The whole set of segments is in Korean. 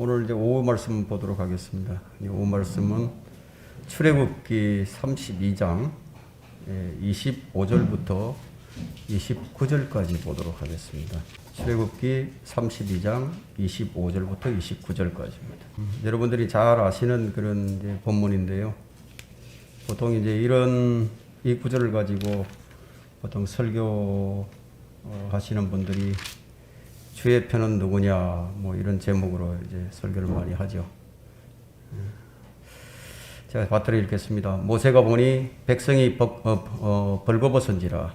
오늘 이제 오후 말씀 보도록 하겠습니다. 오후 말씀은 출애굽기 32장 25절부터 29절까지 보도록 하겠습니다. 출애굽기 32장 25절부터 29절까지입니다. 여러분들이 잘 아시는 그런 이제 본문인데요. 보통 이제 이 구절을 가지고 보통 설교 하시는 분들이 주의 편은 누구냐 뭐 이런 제목으로 이제 설교를 많이 하죠. 제가 받들어 읽겠습니다. 모세가 보니 백성이 벌거벗은지라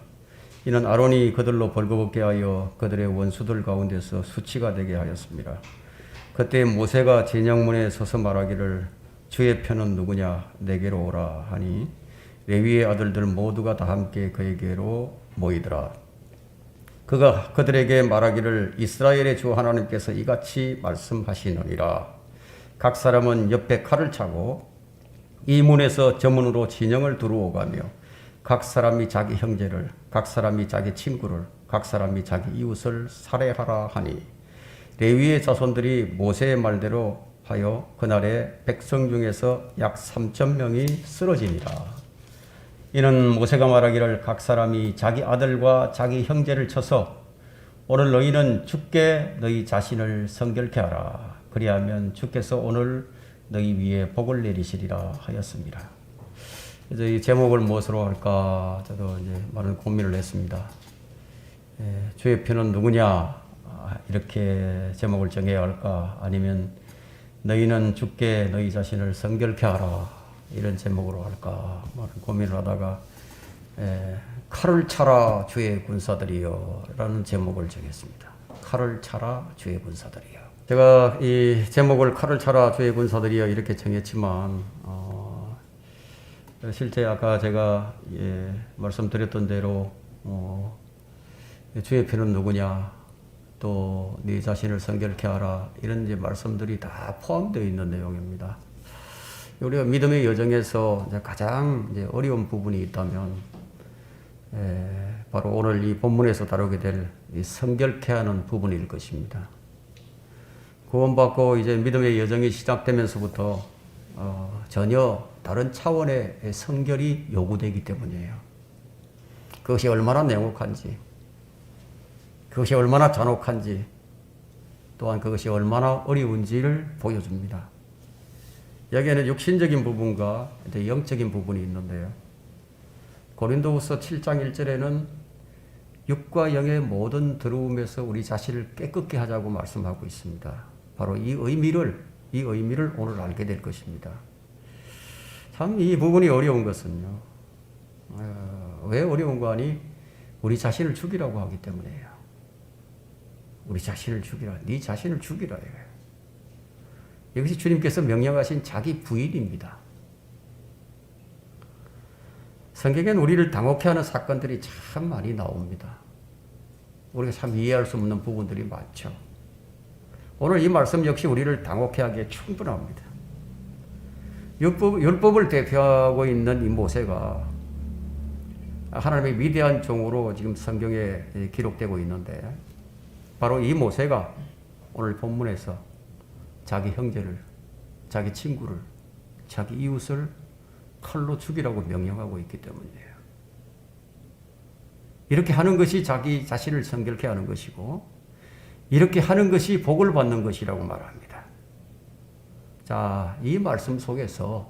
이는 아론이 그들로 벌거벗게 하여 그들의 원수들 가운데서 수치가 되게 하였습니다. 그때 모세가 진영문에 서서 말하기를 주의 편은 누구냐 내게로 오라 하니 레위의 아들들 모두가 다 함께 그에게로 모이더라. 그가 그들에게 말하기를 이스라엘의 주 하나님께서 이같이 말씀하시느니라. 각 사람은 옆에 칼을 차고 이 문에서 저 문으로 진영을 두루오가며 각 사람이 자기 형제를, 각 사람이 자기 친구를, 각 사람이 자기 이웃을 살해하라 하니 레위의 자손들이 모세의 말대로 하여 그날에 백성 중에서 약 3,000명이 쓰러지니라. 이는 모세가 말하기를 각 사람이 자기 아들과 자기 형제를 쳐서 오늘 너희는 주께 너희 자신을 성결케 하라. 그리하면 주께서 오늘 너희 위에 복을 내리시리라 하였습니다. 그래서 이 제목을 무엇으로 할까 저도 이제 많은 고민을 했습니다. 주의 편은 누구냐 이렇게 제목을 정해야 할까 아니면 너희는 주께 너희 자신을 성결케 하라 이런 제목으로 할까 많은 고민을 하다가 칼을 차라 주의 군사들이여 라는 제목을 정했습니다. 칼을 차라 주의 군사들이여. 제가 이 제목을 칼을 차라 주의 군사들이여 이렇게 정했지만 실제 아까 제가 말씀드렸던 대로 주의 편은 누구냐 또 네 자신을 성결케 하라 이런 이제 말씀들이 다 포함되어 있는 내용입니다. 우리가 믿음의 여정에서 가장 이제 어려운 부분이 있다면 바로 오늘 이 본문에서 다루게 될 이 성결케 하는 부분일 것입니다. 구원받고 이제 믿음의 여정이 시작되면서부터 전혀 다른 차원의 성결이 요구되기 때문이에요. 그것이 얼마나 냉혹한지, 그것이 얼마나 잔혹한지, 또한 그것이 얼마나 어려운지를 보여줍니다. 여기에는 육신적인 부분과 영적인 부분이 있는데요. 고린도후서 7장 1절에는 육과 영의 모든 더러움에서 우리 자신을 깨끗게 하자고 말씀하고 있습니다. 바로 이 의미를 오늘 알게 될 것입니다. 참 이 부분이 어려운 것은요. 왜 어려운 거 아니? 우리 자신을 죽이라고 하기 때문이에요. 우리 자신을 죽이라. 네 자신을 죽이라. 이것이 주님께서 명령하신 자기 부인입니다. 성경엔 우리를 당혹해 하는 사건들이 참 많이 나옵니다. 우리가 참 이해할 수 없는 부분들이 많죠. 오늘 이 말씀 역시 우리를 당혹해 하기에 충분합니다. 율법을 대표하고 있는 이 모세가 하나님의 위대한 종으로 지금 성경에 기록되고 있는데 바로 이 모세가 오늘 본문에서 자기 형제를, 자기 친구를, 자기 이웃을 칼로 죽이라고 명령하고 있기 때문이에요. 이렇게 하는 것이 자기 자신을 성결케 하는 것이고 이렇게 하는 것이 복을 받는 것이라고 말합니다. 자, 이 말씀 속에서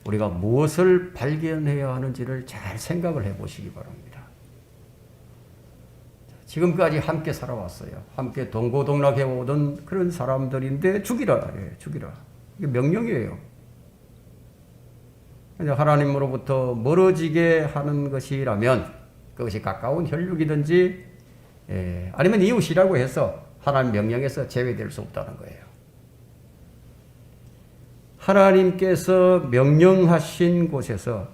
우리가 무엇을 발견해야 하는지를 잘 생각을 해보시기 바랍니다. 지금까지 함께 살아왔어요. 함께 동고동락해 오던 그런 사람들인데 죽이라. 죽이라. 이게 명령이에요. 하나님으로부터 멀어지게 하는 것이라면 그것이 가까운 혈육이든지 아니면 이웃이라고 해서 하나님 명령에서 제외될 수 없다는 거예요. 하나님께서 명령하신 곳에서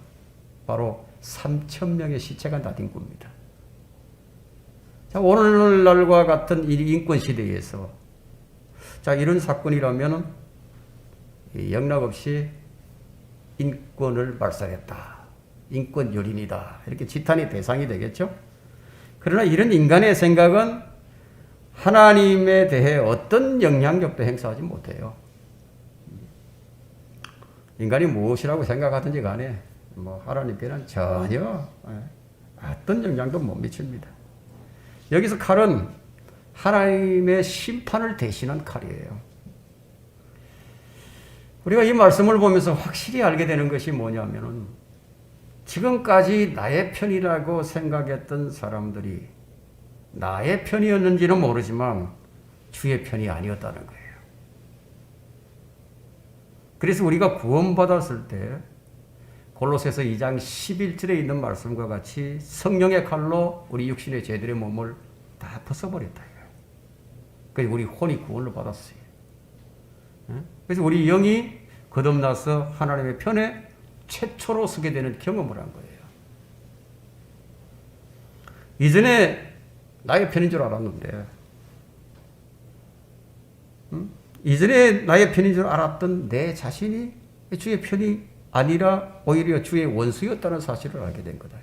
바로 3,000명의 시체가 나뒹 겁니다. 자, 오늘날과 같은 이 인권 시대에서 자, 이런 사건이라면 영락없이 인권을 말살했다. 인권 유린이다. 이렇게 지탄의 대상이 되겠죠. 그러나 이런 인간의 생각은 하나님에 대해 어떤 영향력도 행사하지 못해요. 인간이 무엇이라고 생각하든지 간에 하나님께는 전혀 어떤 영향도 못 미칩니다. 여기서 칼은 하나님의 심판을 대신한 칼이에요. 우리가 이 말씀을 보면서 확실히 알게 되는 것이 뭐냐면은 지금까지 나의 편이라고 생각했던 사람들이 나의 편이었는지는 모르지만 주의 편이 아니었다는 거예요. 그래서 우리가 구원받았을 때 골로새서 2장 11절에 있는 말씀과 같이 성령의 칼로 우리 육신의 죄들의 몸을 다 벗어버렸다. 그래서 우리 혼이 구원을 받았어요. 그래서 우리 영이 거듭나서 하나님의 편에 최초로 서게 되는 경험을 한 거예요. 이전에 나의 편인 줄 알았는데, 이전에 나의 편인 줄 알았던 내 자신이 주의 편이 아니라 오히려 주의 원수였다는 사실을 알게 된 거다.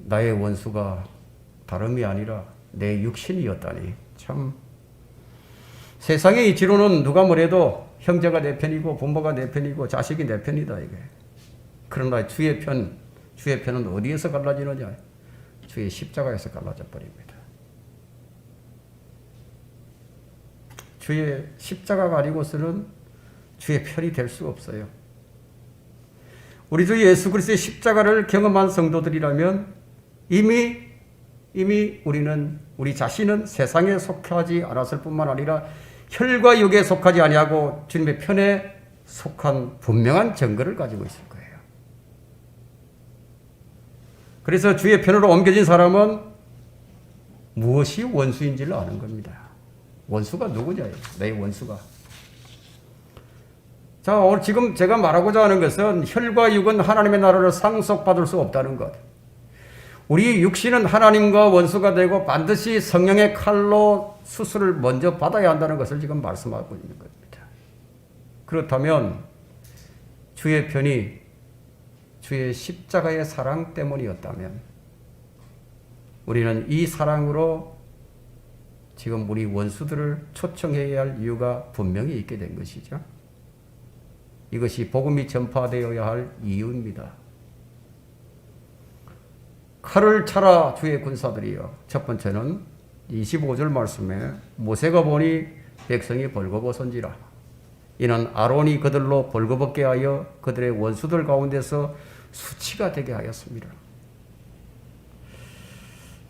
나의 원수가 다름이 아니라 내 육신이었다니. 참 세상의 이치로는 누가 뭐래도 형제가 내 편이고 부모가 내 편이고 자식이 내 편이다 이게. 그러나 주의 편은 어디에서 갈라지느냐? 주의 십자가에서 갈라져 버립니다. 주의 십자가가 아니고서는 주의 편이 될 수 없어요. 우리 주 예수 그리스도의 십자가를 경험한 성도들이라면 이미 우리 자신은 세상에 속하지 않았을 뿐만 아니라 혈과 육에 속하지 아니하고 주님의 편에 속한 분명한 증거를 가지고 있을 거예요. 그래서 주의 편으로 옮겨진 사람은 무엇이 원수인지를 아는 겁니다. 원수가 누구냐? 내 원수가. 자, 오늘 지금 제가 말하고자 하는 것은 혈과 육은 하나님의 나라를 상속받을 수 없다는 것. 우리 육신은 하나님과 원수가 되고 반드시 성령의 칼로 수술을 먼저 받아야 한다는 것을 지금 말씀하고 있는 겁니다. 그렇다면 주의 편이 주의 십자가의 사랑 때문이었다면 우리는 이 사랑으로 지금 우리 원수들을 초청해야 할 이유가 분명히 있게 된 것이죠. 이것이 복음이 전파되어야 할 이유입니다. 칼을 차라 주의 군사들이여. 첫 번째는 25절 말씀에 모세가 보니 백성이 벌거벗은지라. 이는 아론이 그들로 벌거벗게 하여 그들의 원수들 가운데서 수치가 되게 하였습니다.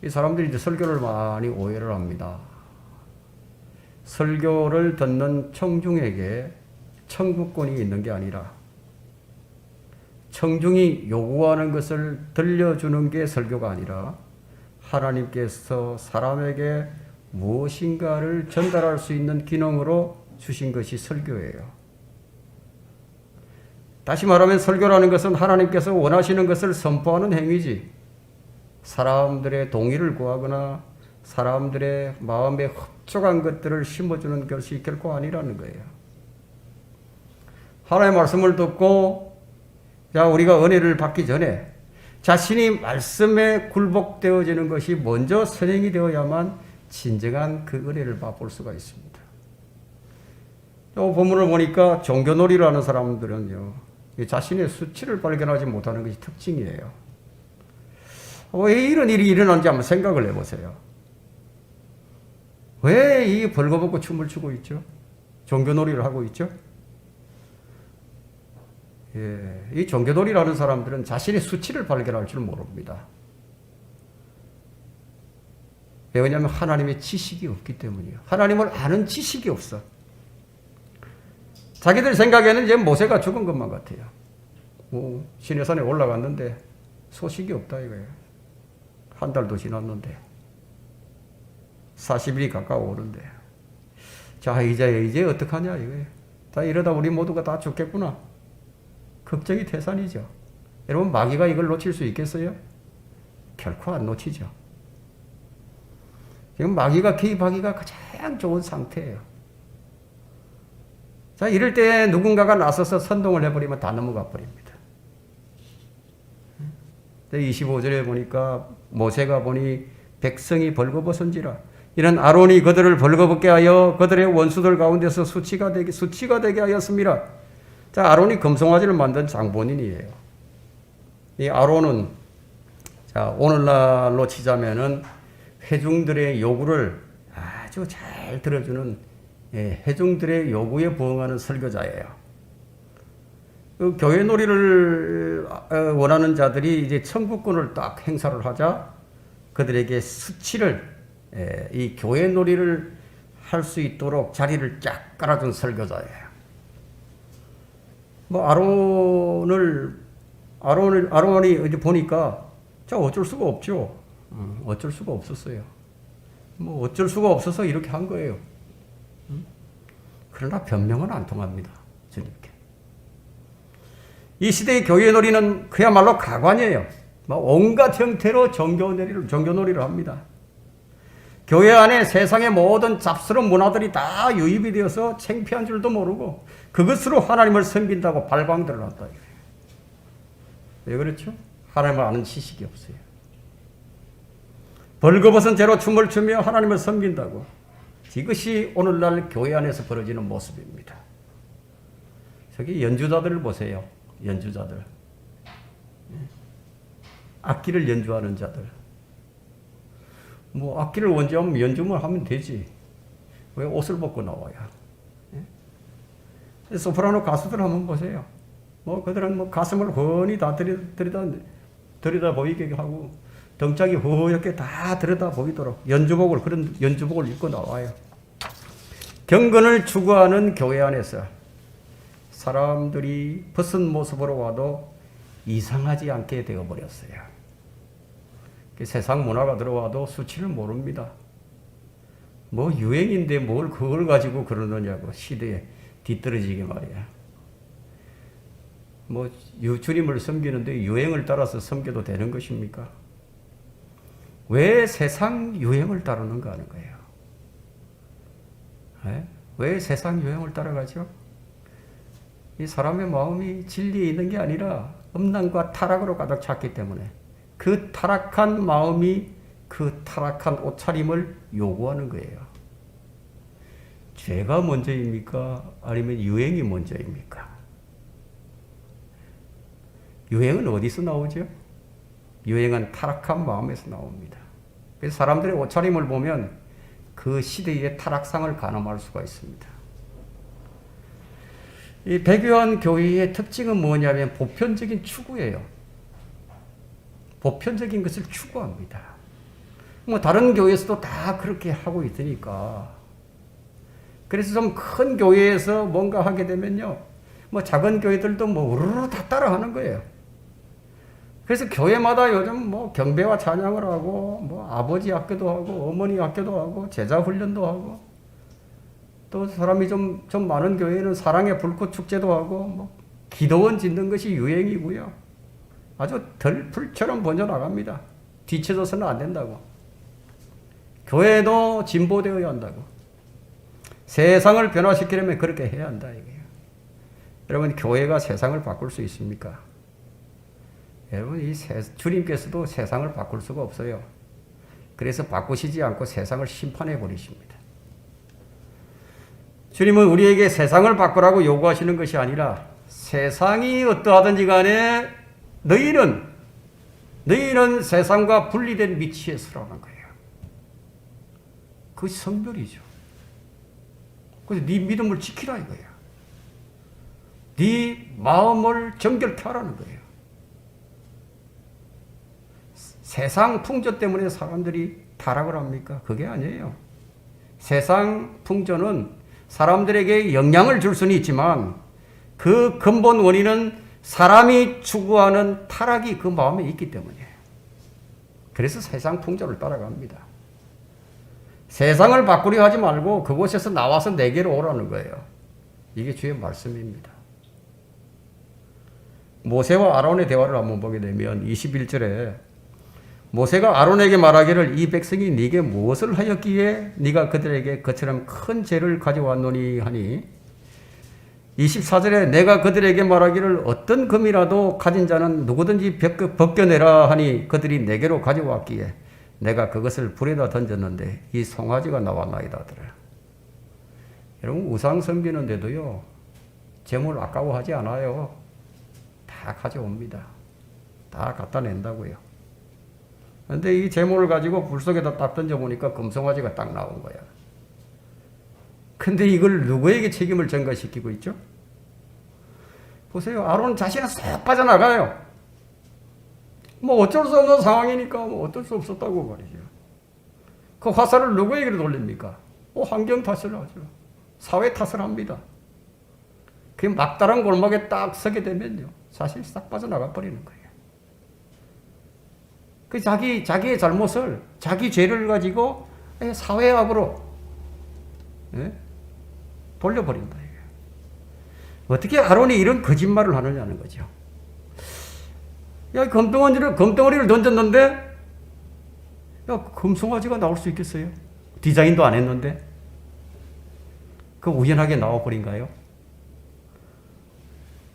이 사람들이 이제 설교를 많이 오해를 합니다. 설교를 듣는 청중에게 청구권이 있는 게 아니라 청중이 요구하는 것을 들려주는 게 설교가 아니라 하나님께서 사람에게 무엇인가를 전달할 수 있는 기능으로 주신 것이 설교예요. 다시 말하면 설교라는 것은 하나님께서 원하시는 것을 선포하는 행위지 사람들의 동의를 구하거나 사람들의 마음에 흡족한 것들을 심어주는 것이 결코 아니라는 거예요. 하나님의 말씀을 듣고 우리가 은혜를 받기 전에 자신이 말씀에 굴복되어지는 것이 먼저 선행이 되어야만 진정한 그 은혜를 맛볼 수가 있습니다. 본문을 보니까 종교놀이를 하는 사람들은요, 자신의 수치를 발견하지 못하는 것이 특징이에요. 왜 이런 일이 일어난지 한번 생각을 해보세요. 왜 이 벌거벗고 춤을 추고 있죠? 종교놀이를 하고 있죠? 이 종교놀이를 하는 사람들은 자신의 수치를 발견할 줄 모릅니다. 왜냐하면 하나님의 지식이 없기 때문이에요. 하나님을 아는 지식이 없어. 자기들 생각에는 이제 모세가 죽은 것만 같아요. 시내산에 올라갔는데 소식이 없다 이거예요. 한 달도 지났는데 40일이 가까워 오는데 자 이제 어떡하냐 이거예요. 다 이러다 우리 모두가 다 죽겠구나. 걱정이 태산이죠. 여러분 마귀가 이걸 놓칠 수 있겠어요? 결코 안 놓치죠. 지금 마귀가 개입하기가 가장 좋은 상태예요. 자, 이럴 때 누군가가 나서서 선동을 해버리면 다 넘어가 버립니다. 25절에 보니까 모세가 보니 백성이 벌거벗은지라. 이는 아론이 그들을 벌거벗게 하여 그들의 원수들 가운데서 수치가 되게 하였습니다. 자, 아론이 금송아지를 만든 장본인이에요. 이 아론은 자, 오늘날로 치자면은 회중들의 요구를 아주 잘 들어주는 회중들의 요구에 부응하는 설교자예요. 그 교회 놀이를 원하는 자들이 이제 천국권을 딱 행사를 하자 그들에게 수치를 이 교회 놀이를 할 수 있도록 자리를 쫙 깔아준 설교자예요. 뭐 아론이 이제 보니까 자 어쩔 수가 없죠. 어쩔 수가 없었어요. 뭐 어쩔 수가 없어서 이렇게 한 거예요. 그러나 변명은 안 통합니다. 주님께. 이 시대의 교회 놀이는 그야말로 가관이에요. 온갖 형태로 종교놀이를 합니다. 교회 안에 세상의 모든 잡스러운 문화들이 다 유입이 되어서 창피한 줄도 모르고 그것으로 하나님을 섬긴다고 발광들을 한다. 왜 그렇죠? 하나님을 아는 지식이 없어요. 벌거벗은 채로 춤을 추며 하나님을 섬긴다고. 이것이 오늘날 교회 안에서 벌어지는 모습입니다. 저기 연주자들을 보세요. 연주자들. 악기를 연주하는 자들. 뭐 악기를 연주만 하면 되지. 왜 옷을 벗고 나와야? 소프라노 가수들 한번 보세요. 뭐 그들은 뭐 가슴을 훤히 다 들여다 보이게 하고 덩짝이 허옇게 다 들여다 보이도록 그런 연주복을 입고 나와요. 경건을 추구하는 교회 안에서 사람들이 벗은 모습으로 와도 이상하지 않게 되어버렸어요. 세상 문화가 들어와도 수치를 모릅니다. 뭐 유행인데 뭘 그걸 가지고 그러느냐고 시대에 뒤떨어지게 말이야. 뭐 주님을 섬기는데 유행을 따라서 섬겨도 되는 것입니까? 왜 세상 유행을 따르는가 하는 거예요. 왜 세상 유행을 따라가죠? 이 사람의 마음이 진리에 있는 게 아니라 음란과 타락으로 가득 찼기 때문에 그 타락한 마음이 그 타락한 옷차림을 요구하는 거예요. 죄가 먼저입니까? 아니면 유행이 먼저입니까? 유행은 어디서 나오죠? 유행은 타락한 마음에서 나옵니다. 그래서 사람들의 옷차림을 보면 그 시대의 타락상을 가늠할 수가 있습니다. 이 백요한 교회의 특징은 뭐냐면 보편적인 추구예요. 보편적인 것을 추구합니다. 뭐 다른 교회에서도 다 그렇게 하고 있으니까. 그래서 좀 큰 교회에서 뭔가 하게 되면요, 뭐 작은 교회들도 뭐 우르르 다 따라하는 거예요. 그래서 교회마다 요즘 뭐 경배와 찬양을 하고, 뭐 아버지 학교도 하고, 어머니 학교도 하고, 제자 훈련도 하고, 또 사람이 좀 많은 교회는 사랑의 불꽃 축제도 하고, 뭐 기도원 짓는 것이 유행이고요. 아주 덜풀처럼 번져나갑니다. 뒤쳐져서는 안 된다고. 교회도 진보되어야 한다고. 세상을 변화시키려면 그렇게 해야 한다 이거예요. 여러분, 교회가 세상을 바꿀 수 있습니까? 여러분, 주님께서도 세상을 바꿀 수가 없어요. 그래서 바꾸시지 않고 세상을 심판해 버리십니다. 주님은 우리에게 세상을 바꾸라고 요구하시는 것이 아니라 세상이 어떠하든지 간에 너희는 세상과 분리된 위치에 서라는 거예요. 그것이 성별이죠. 그래서 네 믿음을 지키라 이거예요. 네 마음을 정결케 하라는 거예요. 세상 풍조 때문에 사람들이 타락을 합니까? 그게 아니에요. 세상 풍조는 사람들에게 영향을 줄 수는 있지만 그 근본 원인은 사람이 추구하는 타락이 그 마음에 있기 때문이에요. 그래서 세상 풍조를 따라갑니다. 세상을 바꾸려 하지 말고 그곳에서 나와서 내게로 오라는 거예요. 이게 주의 말씀입니다. 모세와 아론의 대화를 한번 보게 되면 21절에 모세가 아론에게 말하기를 이 백성이 네게 무엇을 하였기에 네가 그들에게 그처럼 큰 죄를 가져왔노니 하니 24절에 내가 그들에게 말하기를 어떤 금이라도 가진 자는 누구든지 벗겨내라 하니 그들이 내게로 가져왔기에 내가 그것을 불에다 던졌는데 이 송아지가 나왔나이다 하더라. 여러분 우상 섬기는데도요 재물 아까워하지 않아요. 다 가져옵니다. 다 갖다 낸다고요. 그런데 이 재물을 가지고 불 속에다 딱 던져보니까 금송아지가 딱 나온 거야. 근데 이걸 누구에게 책임을 전가시키고 있죠? 보세요. 아론 자신은 쏙 빠져나가요. 뭐 어쩔 수 없는 상황이니까 뭐 어쩔 수 없었다고 말이죠. 그 화살을 누구에게 돌립니까? 환경 탓을 하죠. 사회 탓을 합니다. 그 막다른 골목에 딱 서게 되면요. 사실 싹 빠져나가 버리는 거예요. 그 자기의 잘못을, 자기 죄를 가지고 사회악으로 돌려버린다. 어떻게 아론이 이런 거짓말을 하느냐는 거죠. 야, 금덩어리를 던졌는데, 야, 금송아지가 나올 수 있겠어요? 디자인도 안 했는데? 그 우연하게 나와버린가요?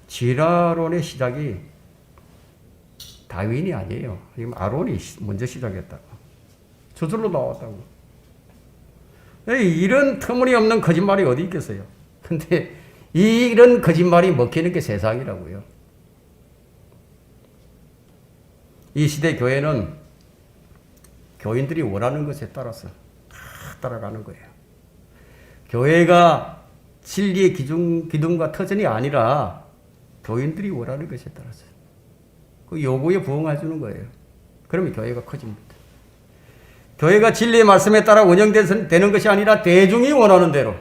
진화론의 시작이 다윈이 아니에요. 아론이 먼저 시작했다고. 저절로 나왔다고. 이런 터무니없는 거짓말이 어디 있겠어요? 근데 이런 거짓말이 먹히는 게 세상이라고요. 이 시대 교회는 교인들이 원하는 것에 따라서 따라가는 거예요. 교회가 진리의 기둥과 터전이 아니라 교인들이 원하는 것에 따라서 그 요구에 부응해 주는 거예요. 그러면 교회가 커집니다. 교회가 진리의 말씀에 따라 운영되는 것이 아니라 대중이 원하는 대로,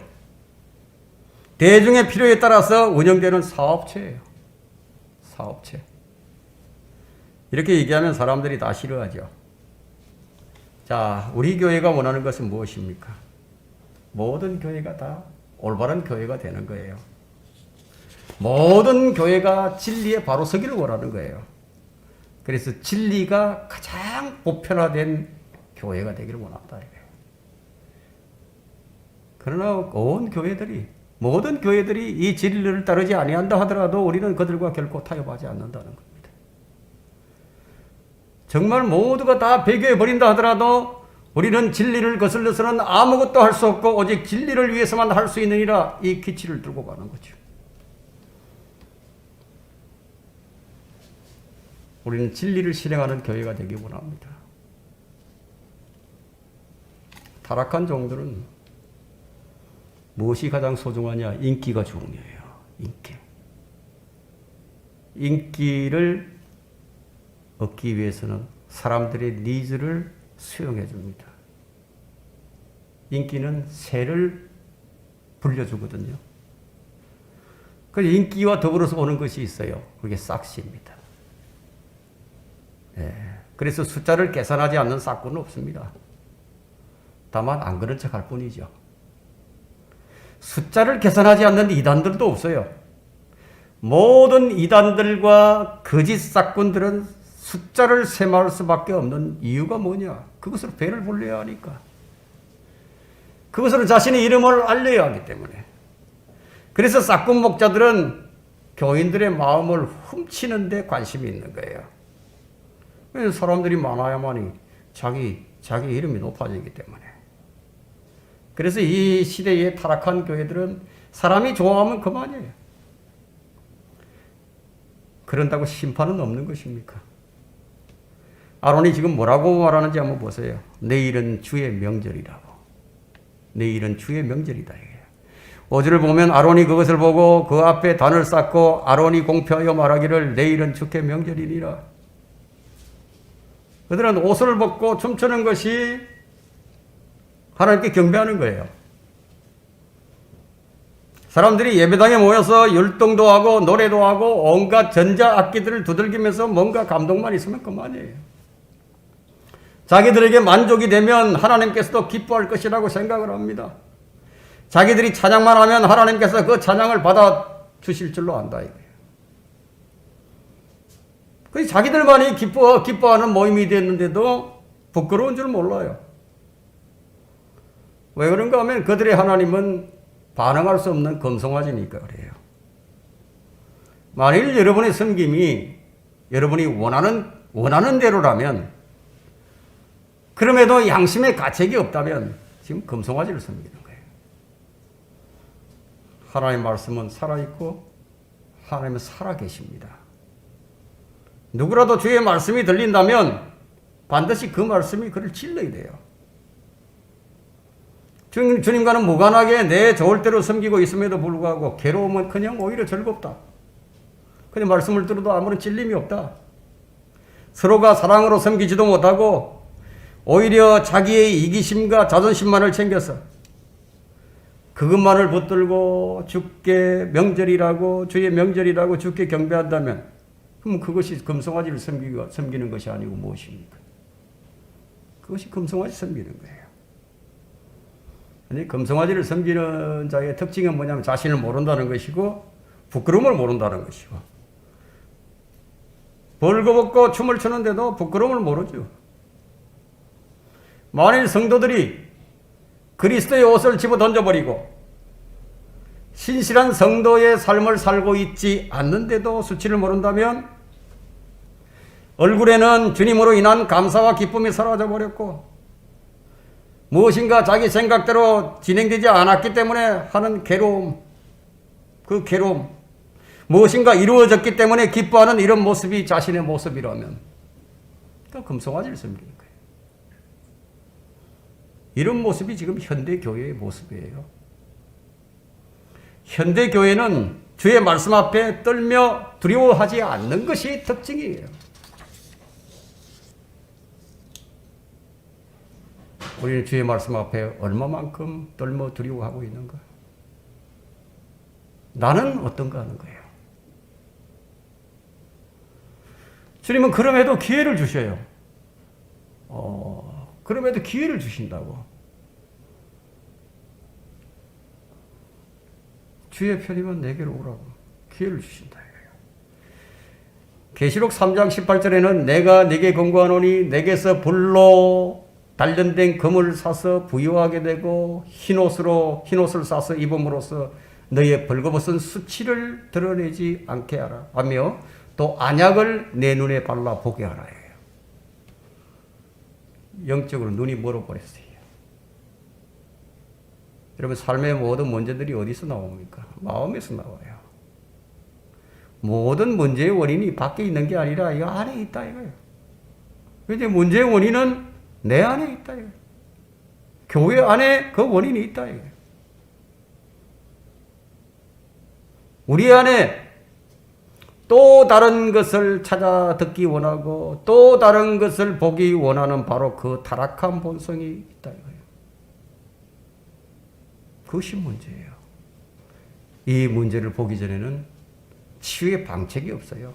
대중의 필요에 따라서 운영되는 사업체예요. 사업체. 이렇게 얘기하면 사람들이 다 싫어하죠. 자, 우리 교회가 원하는 것은 무엇입니까? 모든 교회가 다 올바른 교회가 되는 거예요. 모든 교회가 진리에 바로 서기를 원하는 거예요. 그래서 진리가 가장 보편화된 교회가 되기를 원한다. 그러나 모든 교회들이 이 진리를 따르지 아니한다 하더라도 우리는 그들과 결코 타협하지 않는다는 겁니다. 정말 모두가 다 배교해 버린다 하더라도 우리는 진리를 거슬러서는 아무것도 할 수 없고 오직 진리를 위해서만 할 수 있느니라 이 기치를 들고 가는 거죠. 우리는 진리를 실행하는 교회가 되기 원합니다. 타락한 종들은 무엇이 가장 소중하냐? 인기가 중요해요. 인기를 얻기 위해서는 사람들의 니즈를 수용해 줍니다. 인기는 새를 불려주거든요. 그 인기와 더불어서 오는 것이 있어요. 그게 싹시입니다. 그래서 숫자를 계산하지 않는 싹군은 없습니다. 다만 안 그런 척 할 뿐이죠. 숫자를 계산하지 않는 이단들도 없어요. 모든 이단들과 거짓 싹군들은 숫자를 셈할 수밖에 없는 이유가 뭐냐? 그것으로 배를 불려야 하니까. 그것으로 자신의 이름을 알려야 하기 때문에. 그래서 싹군 목자들은 교인들의 마음을 훔치는 데 관심이 있는 거예요. 사람들이 많아야만이 자기 이름이 높아지기 때문에. 그래서 이 시대의 타락한 교회들은 사람이 좋아하면 그만이에요. 그런다고 심판은 없는 것입니까? 아론이 지금 뭐라고 말하는지 한번 보세요. 내일은 주의 명절이라고. 내일은 주의 명절이다. 5절을 보면 아론이 그것을 보고 그 앞에 단을 쌓고 아론이 공표하여 말하기를 내일은 주께 명절이니라. 그들은 옷을 벗고 춤추는 것이 하나님께 경배하는 거예요. 사람들이 예배당에 모여서 율동도 하고 노래도 하고 온갖 전자악기들을 두들기면서 뭔가 감동만 있으면 그만이에요. 자기들에게 만족이 되면 하나님께서도 기뻐할 것이라고 생각을 합니다. 자기들이 찬양만 하면 하나님께서 그 찬양을 받아 주실 줄로 안다 이거예요. 그래서 자기들만이 기뻐하는 모임이 됐는데도 부끄러운 줄 몰라요. 왜 그런가 하면 그들의 하나님은 반응할 수 없는 금송아지니까 그래요. 만일 여러분의 섬김이 여러분이 원하는 대로라면 그럼에도 양심의 가책이 없다면 지금 금송아지를 섬기는 거예요. 하나님의 말씀은 살아있고 하나님은 살아계십니다. 누구라도 주의 말씀이 들린다면 반드시 그 말씀이 그를 찔러야 돼요. 주님과는 무관하게 내 좋을 대로 섬기고 있음에도 불구하고 괴로움은 그냥 오히려 즐겁다. 그냥 말씀을 들어도 아무런 찔림이 없다. 서로가 사랑으로 섬기지도 못하고 오히려 자기의 이기심과 자존심만을 챙겨서 그것만을 붙들고 주께 명절이라고 주의 명절이라고 주께 경배한다면 그럼 그것이 금송아지를 섬기는 것이 아니고 무엇입니까? 그것이 금송아지 섬기는 거예요. 아니, 금송아지를 섬기는 자의 특징은 뭐냐면 자신을 모른다는 것이고 부끄러움을 모른다는 것이고 벌거벗고 춤을 추는데도 부끄러움을 모르죠. 만일 성도들이 그리스도의 옷을 집어 던져버리고 신실한 성도의 삶을 살고 있지 않는데도 수치를 모른다면 얼굴에는 주님으로 인한 감사와 기쁨이 사라져 버렸고 무엇인가 자기 생각대로 진행되지 않았기 때문에 하는 괴로움, 그 괴로움, 무엇인가 이루어졌기 때문에 기뻐하는 이런 모습이 자신의 모습이라면 그러니까 금송아지를 섬기는 거예요. 이런 모습이 지금 현대교회의 모습이에요. 현대교회는 주의 말씀 앞에 떨며 두려워하지 않는 것이 특징이에요. 우리는 주의 말씀 앞에 얼마만큼 떨며 두려워하고 있는가? 나는 어떤가 하는 거예요. 주님은 그럼에도 기회를 주셔요. 그럼에도 기회를 주신다고. 주의 편이면 내게로 오라고 기회를 주신다. 계시록 3장 18절에는 내가 네게 권고하노니 내게서 불로 단련된 금을 사서 부유하게 되고 흰옷을 사서 입음으로써 너의 벌거벗은 수치를 드러내지 않게 하라 하며 또 안약을 내 눈에 발라 보게 하라 해요. 영적으로 눈이 멀어버렸어요. 여러분 삶의 모든 문제들이 어디서 나옵니까? 마음에서 나와요. 모든 문제의 원인이 밖에 있는 게 아니라 이 안에 있다 이거예요. 이제 문제의 원인은 내 안에 있다 이거예요. 교회 안에 그 원인이 있다 이거예요. 우리 안에 또 다른 것을 찾아 듣기 원하고 또 다른 것을 보기 원하는 바로 그 타락한 본성이 있다 이거예요. 그것이 문제예요. 이 문제를 보기 전에는 치유의 방책이 없어요.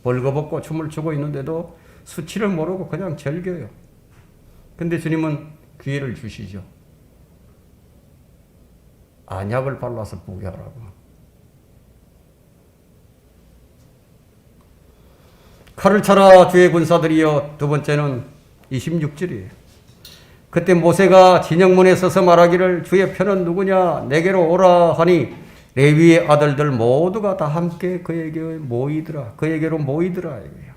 벌거벗고 춤을 추고 있는데도 수치를 모르고 그냥 즐겨요. 근데 주님은 기회를 주시죠. 안약을 발라서 보게 하라고. 칼을 차라 주의 군사들이여. 두 번째는 26절이에요. 그때 모세가 진영문에 서서 말하기를 주의 편은 누구냐 내게로 오라 하니 레위의 아들들 모두가 다 함께 그에게로 모이더라. 이거예요.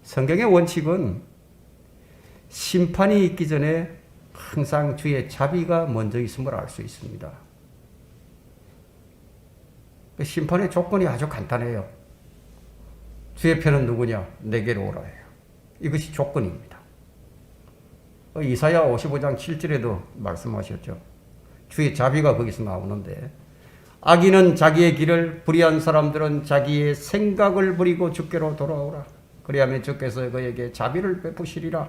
성경의 원칙은 심판이 있기 전에 항상 주의 자비가 먼저 있음을 알 수 있습니다. 심판의 조건이 아주 간단해요. 주의 편은 누구냐? 내게로 오라 해요. 이것이 조건입니다. 이사야 55장 7절에도 말씀하셨죠. 주의 자비가 거기서 나오는데 악인은 자기의 길을 불의한 사람들은 자기의 생각을 버리고 주께로 돌아오라. 그리하면 주께서 그에게 자비를 베푸시리라.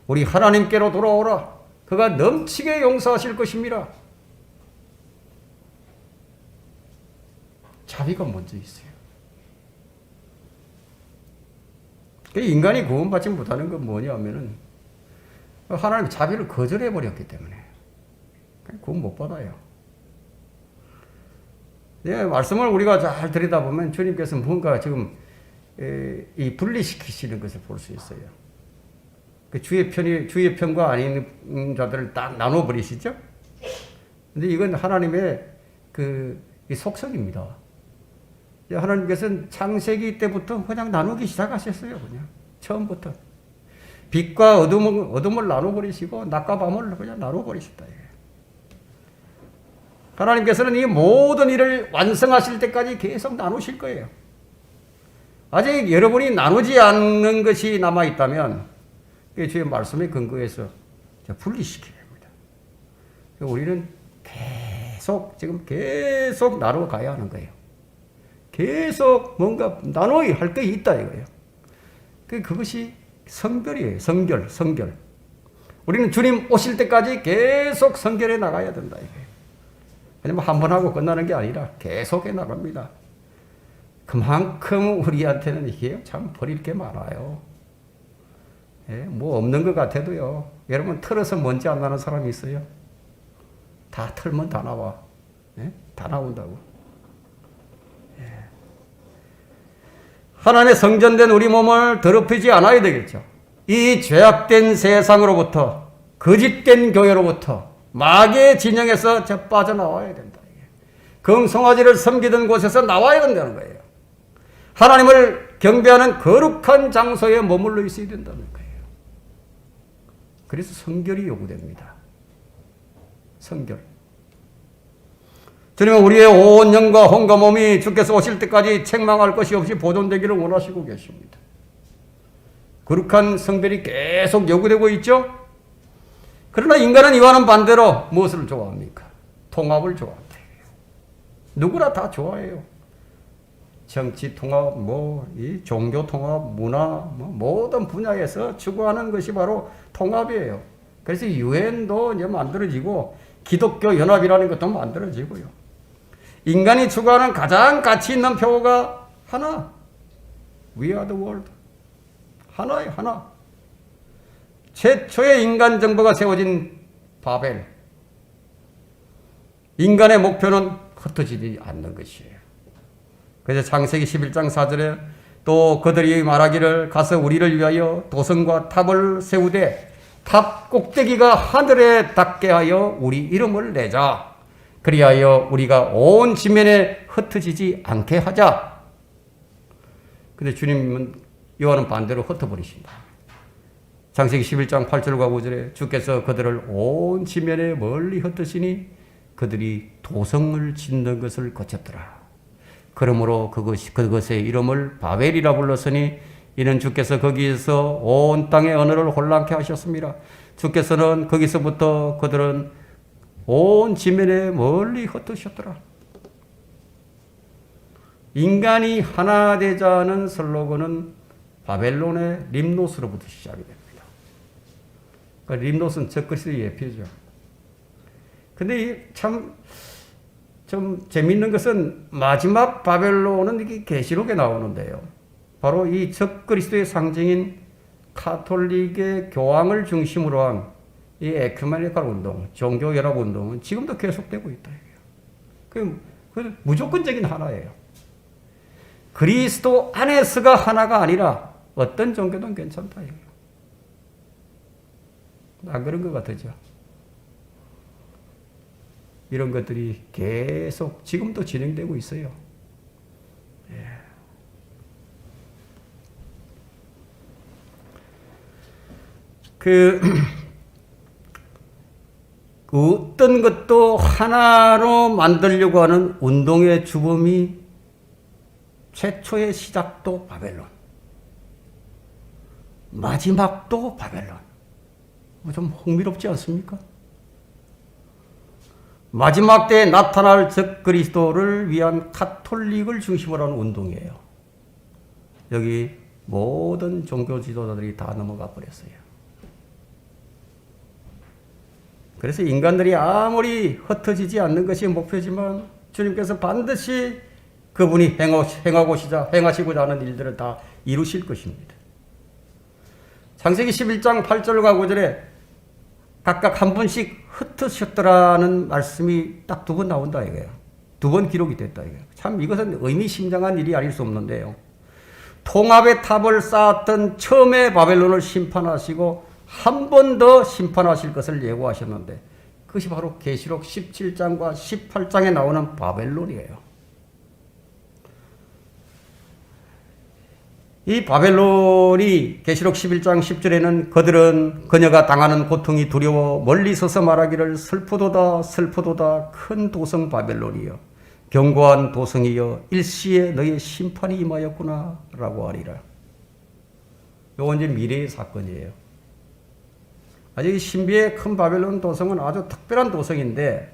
우리 하나님께로 돌아오라. 그가 넘치게 용서하실 것입니다. 자비가 먼저 있어요. 인간이 구원받지 못하는 건 뭐냐면은 하나님 자비를 거절해 버렸기 때문에 구원 못 받아요. 예, 말씀을 우리가 잘 들여다보면 주님께서 뭔가 지금 이 분리시키시는 것을 볼 수 있어요. 그 주의 편과 아닌 자들을 딱 나눠 버리시죠. 근데 이건 하나님의 이 속성입니다. 하나님께서는 창세기 때부터 그냥 나누기 시작하셨어요. 그냥 처음부터 빛과 어둠을 나눠버리시고 낮과 밤을 그냥 나눠버리셨다. 하나님께서는 이 모든 일을 완성하실 때까지 계속 나누실 거예요. 아직 여러분이 나누지 않는 것이 남아있다면 주의 말씀에 근거해서 분리시켜야 합니다. 우리는 계속 나눠 가야 하는 거예요. 계속 뭔가 나눠야 할 게 있다 이거예요. 그것이 성결이에요. 성결. 우리는 주님 오실 때까지 계속 성결해 나가야 된다 이거예요. 왜냐면 한 번 하고 끝나는 게 아니라 계속 해 나갑니다. 그만큼 우리한테는 이게 참 버릴 게 많아요. 뭐 없는 것 같아도요. 여러분 털어서 먼지 안 나는 사람이 있어요? 다 털면 다 나와. 다 나온다고. 하나님의 성전된 우리 몸을 더럽히지 않아야 되겠죠. 이 죄악된 세상으로부터 거짓된 교회로부터 마귀의 진영에서 빠져나와야 된다. 금송아지를 섬기던 곳에서 나와야 된다는 거예요. 하나님을 경배하는 거룩한 장소에 머물러 있어야 된다는 거예요. 그래서 성결이 요구됩니다. 성결. 주님은 우리의 온 영과 혼과 몸이 주께서 오실 때까지 책망할 것이 없이 보존되기를 원하시고 계십니다. 거룩한 성별이 계속 요구되고 있죠. 그러나 인간은 이와는 반대로 무엇을 좋아합니까? 통합을 좋아한다. 누구나 다 좋아해요. 정치 통합, 이 종교 통합, 문화, 모든 분야에서 추구하는 것이 바로 통합이에요. 그래서 유엔도 이제 만들어지고 기독교 연합이라는 것도 만들어지고요. 인간이 추구하는 가장 가치 있는 표어가 하나. We are the world. 하나예요, 하나. 최초의 인간 정부가 세워진 바벨. 인간의 목표는 흩어지지 않는 것이에요. 그래서 창세기 11장 4절에 또 그들이 말하기를 가서 우리를 위하여 도성과 탑을 세우되 탑 꼭대기가 하늘에 닿게 하여 우리 이름을 내자. 그리하여 우리가 온 지면에 흩어지지 않게 하자. 근데 주님은 이와는 반대로 흩어버리신다. 창세기 11장 8절과 9절에 주께서 그들을 온 지면에 멀리 흩으시니 그들이 도성을 짓는 것을 거쳤더라. 그러므로 그것의 이름을 바벨이라 불렀으니 이는 주께서 거기에서 온 땅의 언어를 혼란케 하셨습니다. 주께서는 거기서부터 그들은 온 지면에 멀리 흩으셨더라. 인간이 하나 되자는 슬로건은 바벨론의 림노스로부터 시작이 됩니다. 그러니까 림노스는 적그리스도의 예표죠. 근데 좀 재밌는 것은 마지막 바벨론은 이게 계시록에 나오는데요. 바로 이 적그리스도의 상징인 카톨릭의 교황을 중심으로 한 이 에큐메니컬 운동, 종교연합 운동은 지금도 계속되고 있다. 그 무조건적인 하나예요. 그리스도 안에서가 하나가 아니라 어떤 종교든 괜찮다. 안 그런 것 같으죠? 이런 것들이 계속 지금도 진행되고 있어요. 어떤 것도 하나로 만들려고 하는 운동의 주범이 최초의 시작도 바벨론, 마지막도 바벨론. 좀 흥미롭지 않습니까? 마지막 때에 나타날 적그리스도를 위한 카톨릭을 중심으로 하는 운동이에요. 여기 모든 종교 지도자들이 다 넘어가 버렸어요. 그래서 인간들이 아무리 흩어지지 않는 것이 목표지만 주님께서 반드시 그분이 행하시고자 하는 일들을 다 이루실 것입니다. 창세기 11장 8절과 9절에 각각 한 분씩 흩으셨더라는 말씀이 딱 두 번 나온다 이거예요. 두 번 기록이 됐다 이거예요. 참 이것은 의미심장한 일이 아닐 수 없는데요. 통합의 탑을 쌓았던 처음에 바벨론을 심판하시고 한 번 더 심판하실 것을 예고하셨는데 그것이 바로 계시록 17장과 18장에 나오는 바벨론이에요. 이 바벨론이 계시록 11장 10절에는 그들은 그녀가 당하는 고통이 두려워 멀리 서서 말하기를 슬프도다 슬프도다 큰 도성 바벨론이여 견고한 도성이여 일시에 너의 심판이 임하였구나 라고 하리라. 이건 이제 미래의 사건이에요. 아주 신비의 큰 바벨론 도성은 아주 특별한 도성인데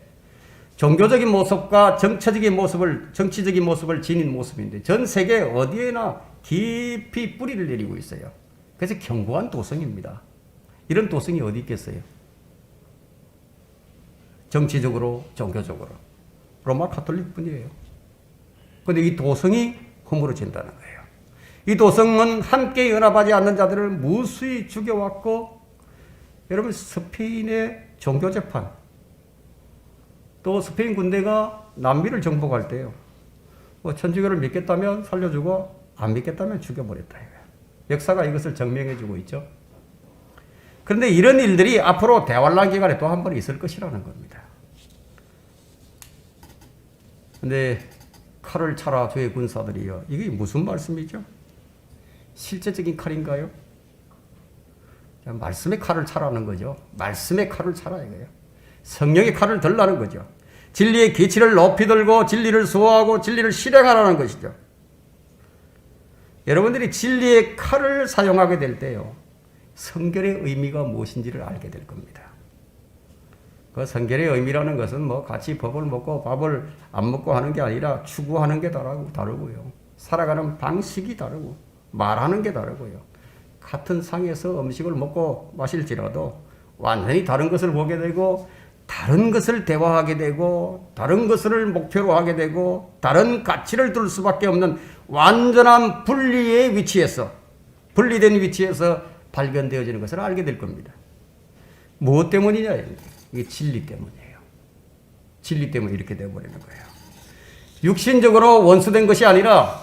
종교적인 모습과 정치적인 모습을 지닌 모습인데 전 세계 어디에나 깊이 뿌리를 내리고 있어요. 그래서 견고한 도성입니다. 이런 도성이 어디 있겠어요? 정치적으로, 종교적으로. 로마 카톨릭뿐이에요. 그런데 이 도성이 허물어진다는 거예요. 이 도성은 함께 연합하지 않는 자들을 무수히 죽여왔고, 여러분 스페인의 종교재판, 또 스페인 군대가 남미를 정복할 때요. 천주교를 믿겠다면 살려주고 안 믿겠다면 죽여버렸다. 역사가 이것을 증명해주고 있죠. 그런데 이런 일들이 앞으로 대환란 기간에 또 한 번 있을 것이라는 겁니다. 근데 칼을 차라 주의 군사들이여. 이게 무슨 말씀이죠? 실제적인 칼인가요? 말씀의 칼을 차라는 거죠. 말씀의 칼을 차라 이거예요. 성령의 칼을 들라는 거죠. 진리의 계치를 높이 들고 진리를 수호하고 진리를 실행하라는 것이죠. 여러분들이 진리의 칼을 사용하게 될 때요, 성결의 의미가 무엇인지를 알게 될 겁니다. 그 성결의 의미라는 것은 뭐 같이 밥을 먹고 밥을 안 먹고 하는 게 아니라 추구하는 게 다르고요. 살아가는 방식이 다르고 말하는 게 다르고요. 같은 상에서 음식을 먹고 마실지라도 완전히 다른 것을 보게 되고 다른 것을 대화하게 되고 다른 것을 목표로 하게 되고 다른 가치를 둘 수밖에 없는 완전한 분리된 위치에서 발견되어지는 것을 알게 될 겁니다. 무엇 때문이냐? 이게 진리 때문이에요. 진리 때문에 이렇게 되어버리는 거예요. 육신적으로 원수된 것이 아니라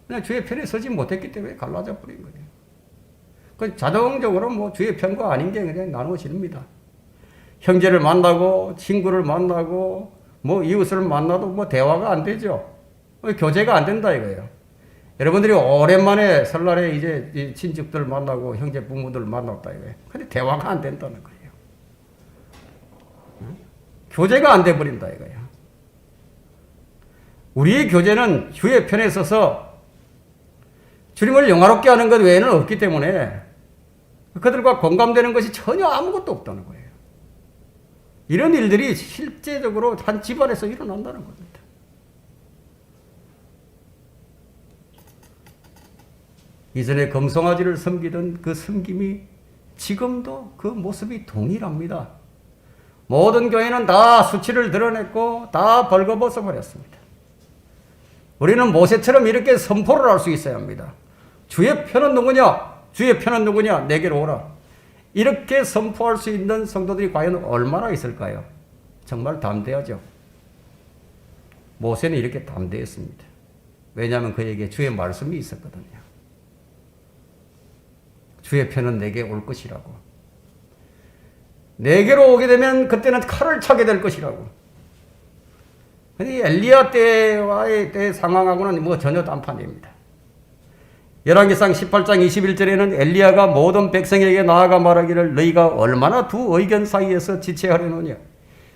그냥 주의 편에 서지 못했기 때문에 갈라져 버린 거예요. 그 자동적으로 뭐 주의 편과 아닌 게 그냥 나누어집니다. 형제를 만나고 친구를 만나고 뭐 이웃을 만나도 뭐 대화가 안 되죠. 교제가 안 된다 이거예요. 여러분들이 오랜만에 설날에 이제 친척들 만나고 형제 부모들 만났다 이거예요. 근데 대화가 안 된다는 거예요. 교제가 안 돼 버린다 이거예요. 우리의 교제는 주의 편에 서서 주님을 영화롭게 하는 것 외에는 없기 때문에 그들과 공감되는 것이 전혀 아무것도 없다는 거예요. 이런 일들이 실제적으로 한 집안에서 일어난다는 겁니다. 이전에 금송아지를 섬기던 그 섬김이 지금도 그 모습이 동일합니다. 모든 교회는 다 수치를 드러냈고 다 벌거벗어 버렸습니다. 우리는 모세처럼 이렇게 선포를 할 수 있어야 합니다. 주의 편은 누구냐? 주의 편은 누구냐? 내게로 오라. 이렇게 선포할 수 있는 성도들이 과연 얼마나 있을까요? 정말 담대하죠. 모세는 이렇게 담대했습니다. 왜냐하면 그에게 주의 말씀이 있었거든요. 주의 편은 내게 올 것이라고. 내게로 오게 되면 그때는 칼을 차게 될 것이라고. 근데 엘리야 때와의 때 상황하고는 뭐 전혀 딴판입니다. 열왕기상 18장 21절에는 엘리야가 모든 백성에게 나아가 말하기를 너희가 얼마나 두 의견 사이에서 지체하려느냐.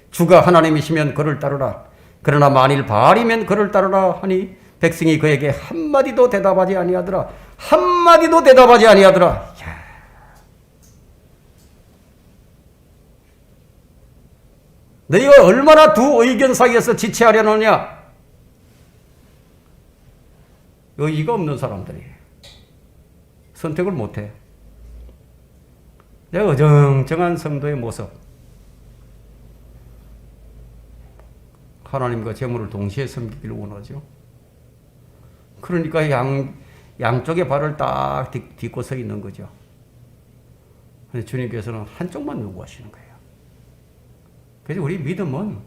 주가 하나님이시면 그를 따르라. 그러나 만일 바알이면 그를 따르라 하니 백성이 그에게 한마디도 대답하지 아니하더라. 한마디도 대답하지 아니하더라. 너희가 얼마나 두 의견 사이에서 지체하려느냐. 의의가 없는 사람들이에요. 선택을 못해. 내가 어정쩡한 성도의 모습. 하나님과 재물을 동시에 섬기기를 원하죠. 그러니까 양쪽의 발을 딱 딛고 서 있는 거죠. 근데 주님께서는 한쪽만 요구하시는 거예요. 그래서 우리 믿음은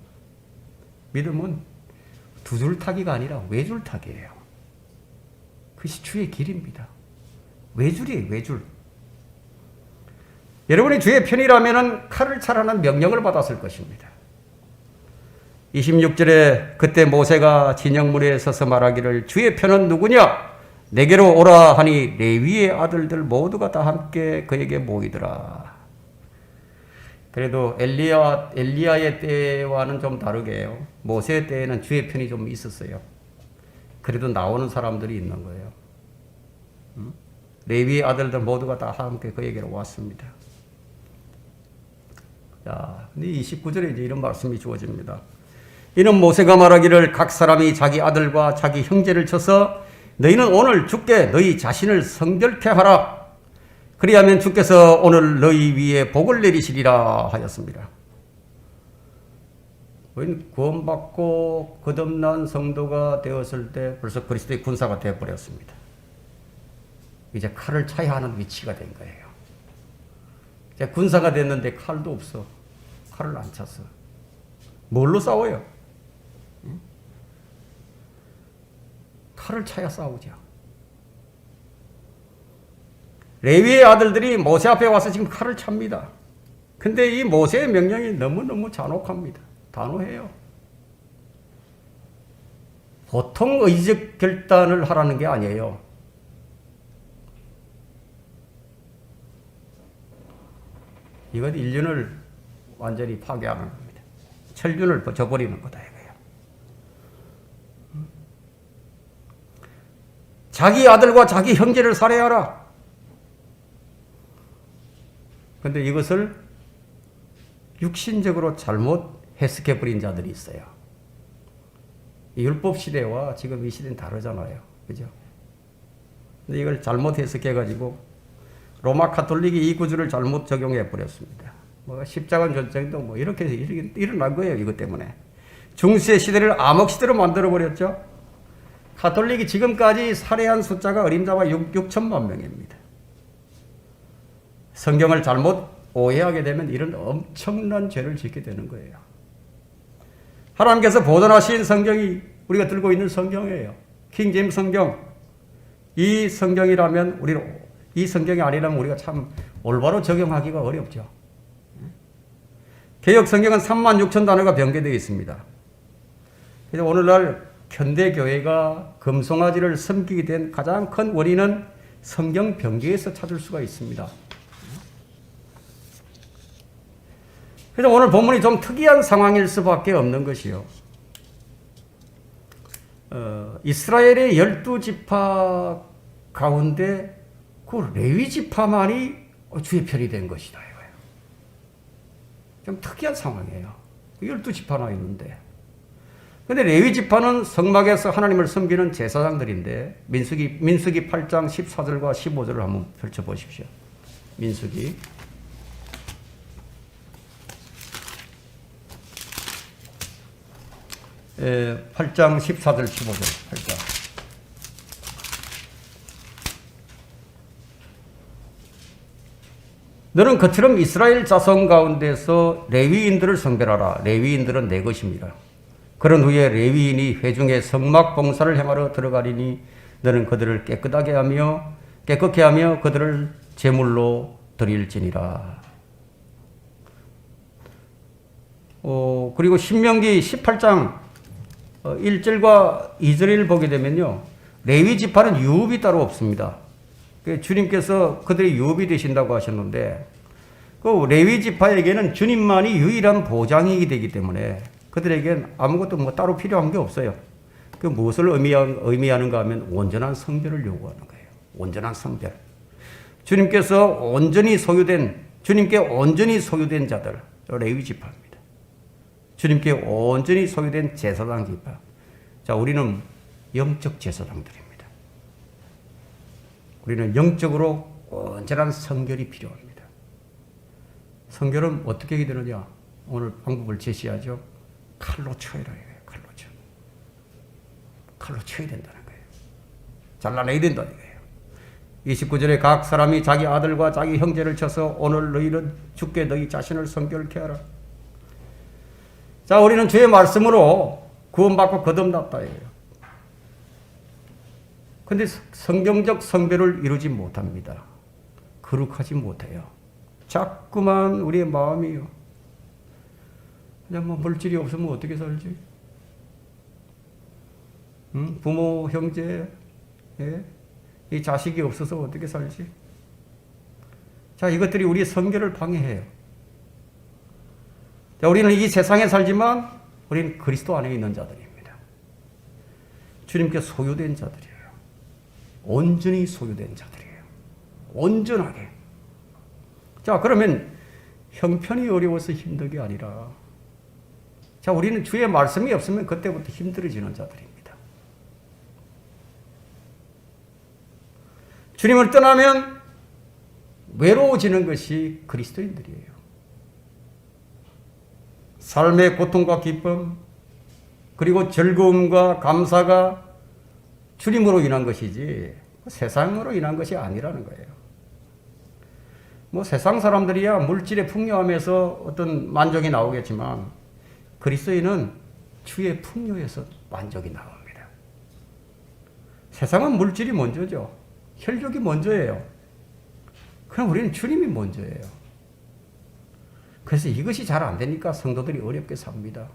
두 줄 타기가 아니라 외줄 타기예요. 그것이 주의 길입니다. 외줄이에요, 외줄. 여러분이 주의 편이라면 칼을 차라는 명령을 받았을 것입니다. 26절에 그때 모세가 진영문에 서서 말하기를 주의 편은 누구냐? 내게로 오라 하니 레위의 아들들 모두가 다 함께 그에게 모이더라. 그래도 엘리야의 때와는 좀 다르게요. 모세의 때에는 주의 편이 좀 있었어요. 그래도 나오는 사람들이 있는 거예요. 레위의 아들들 모두가 다 함께 그에게로 왔습니다. 자, 근데 29절에 이제 이런 말씀이 주어집니다. 이는 모세가 말하기를 각 사람이 자기 아들과 자기 형제를 쳐서 너희는 오늘 주께 너희 자신을 성결케 하라. 그리하면 주께서 오늘 너희 위에 복을 내리시리라 하였습니다. 우리는 구원받고 거듭난 성도가 되었을 때 벌써 그리스도의 군사가 되어버렸습니다. 이제 칼을 차야 하는 위치가 된 거예요. 이제 군사가 됐는데 칼도 없어. 칼을 안 찼어. 뭘로 싸워요? 칼을 차야 싸우죠. 레위의 아들들이 모세 앞에 와서 지금 칼을 찹니다. 근데 이 모세의 명령이 너무너무 잔혹합니다. 단호해요. 보통 의적 결단을 하라는 게 아니에요. 이건 인륜을 완전히 파괴하는 겁니다. 천륜을 저버리는 거다 이거예요. 자기 아들과 자기 형제를 살해하라. 그런데 이것을 육신적으로 잘못 해석해버린 자들이 있어요. 율법 시대와 지금 이 시대는 다르잖아요. 그죠? 근데 이걸 잘못 해석해가지고 로마 카톨릭이 이 구주를 잘못 적용해버렸습니다. 뭐 십자가 전쟁도 뭐 이렇게 일어난 거예요. 이것 때문에. 중세 시대를 암흑 시대로 만들어버렸죠. 카톨릭이 지금까지 살해한 숫자가 어림잡아 6천만 명입니다. 성경을 잘못 오해하게 되면 이런 엄청난 죄를 짓게 되는 거예요. 하나님께서 보존하신 성경이 우리가 들고 있는 성경이에요. 킹제임스 성경. 이 성경이라면 우리는 이 성경이 아니라면 우리가 참 올바로 적용하기가 어렵죠. 개역 성경은 36,000 단어가 변개되어 있습니다. 그래서 오늘날 현대교회가 금송아지를 섬기게 된 가장 큰 원인은 성경 변개에서 찾을 수가 있습니다. 그래서 오늘 본문이 좀 특이한 상황일 수밖에 없는 것이요. 이스라엘의 12지파 가운데 그 레위 지파만이 주의 편이 된 것이다 이거예요. 좀 특이한 상황이에요. 12지파나 있는데. 근데 레위 지파는 성막에서 하나님을 섬기는 제사장들인데 민수기 8장 14절과 15절을 한번 펼쳐 보십시오. 민수기 8장 14절 15절 8장. 너는 그처럼 이스라엘 자손 가운데서 레위인들을 성별하라. 레위인들은 내 것입니다. 그런 후에 레위인이 회중에 성막 봉사를 행하러 들어가리니 너는 그들을 깨끗하게 하며 그들을 제물로 드릴지니라. 그리고 신명기 18장 1절과 2절을 보게 되면요. 레위 지파는 유업이 따로 없습니다. 주님께서 그들이 유업이 되신다고 하셨는데 그 레위 지파에게는 주님만이 유일한 보장이 되기 때문에 그들에겐 아무것도 뭐 따로 필요한 게 없어요. 그 무엇을 의미하는가 하면 온전한 성별을 요구하는 거예요. 온전한 성별. 주님께 온전히 소유된 자들, 레위 지파입니다. 주님께 온전히 소유된 제사장 지파. 자, 우리는 영적 제사장들입니다. 우리는 영적으로 온전한 성결이 필요합니다. 성결은 어떻게 해야 되느냐? 오늘 방법을 제시하죠. 칼로 쳐야 해요. 칼로 쳐야 된다는 거예요. 잘라내야 된다는 거예요. 29절에 각 사람이 자기 아들과 자기 형제를 쳐서 오늘 너희는 주께 너희 자신을 성결케 하라. 자, 우리는 주의 말씀으로 구원받고 거듭났다. 그런데 성경적 성별을 이루지 못합니다. 거룩하지 못해요. 자꾸만 우리의 마음이요. 그냥 뭐 물질이 없으면 어떻게 살지? 부모, 형제, 예? 이 자식이 없어서 어떻게 살지? 자, 이것들이 우리의 성결을 방해해요. 자, 우리는 이 세상에 살지만 우리는 그리스도 안에 있는 자들입니다. 주님께 소유된 자들이에요. 온전히 소유된 자들이에요. 온전하게. 자, 그러면 형편이 어려워서 힘든 게 아니라, 자, 우리는 주의 말씀이 없으면 그때부터 힘들어지는 자들입니다. 주님을 떠나면 외로워지는 것이 그리스도인들이에요. 삶의 고통과 기쁨, 그리고 즐거움과 감사가 주님으로 인한 것이지 세상으로 인한 것이 아니라는 거예요. 뭐 세상 사람들이야 물질의 풍요함에서 어떤 만족이 나오겠지만 그리스도인은 주의 풍요에서 만족이 나옵니다. 세상은 물질이 먼저죠. 혈육이 먼저예요. 그럼 우리는 주님이 먼저예요. 그래서 이것이 잘 안 되니까 성도들이 어렵게 삽니다.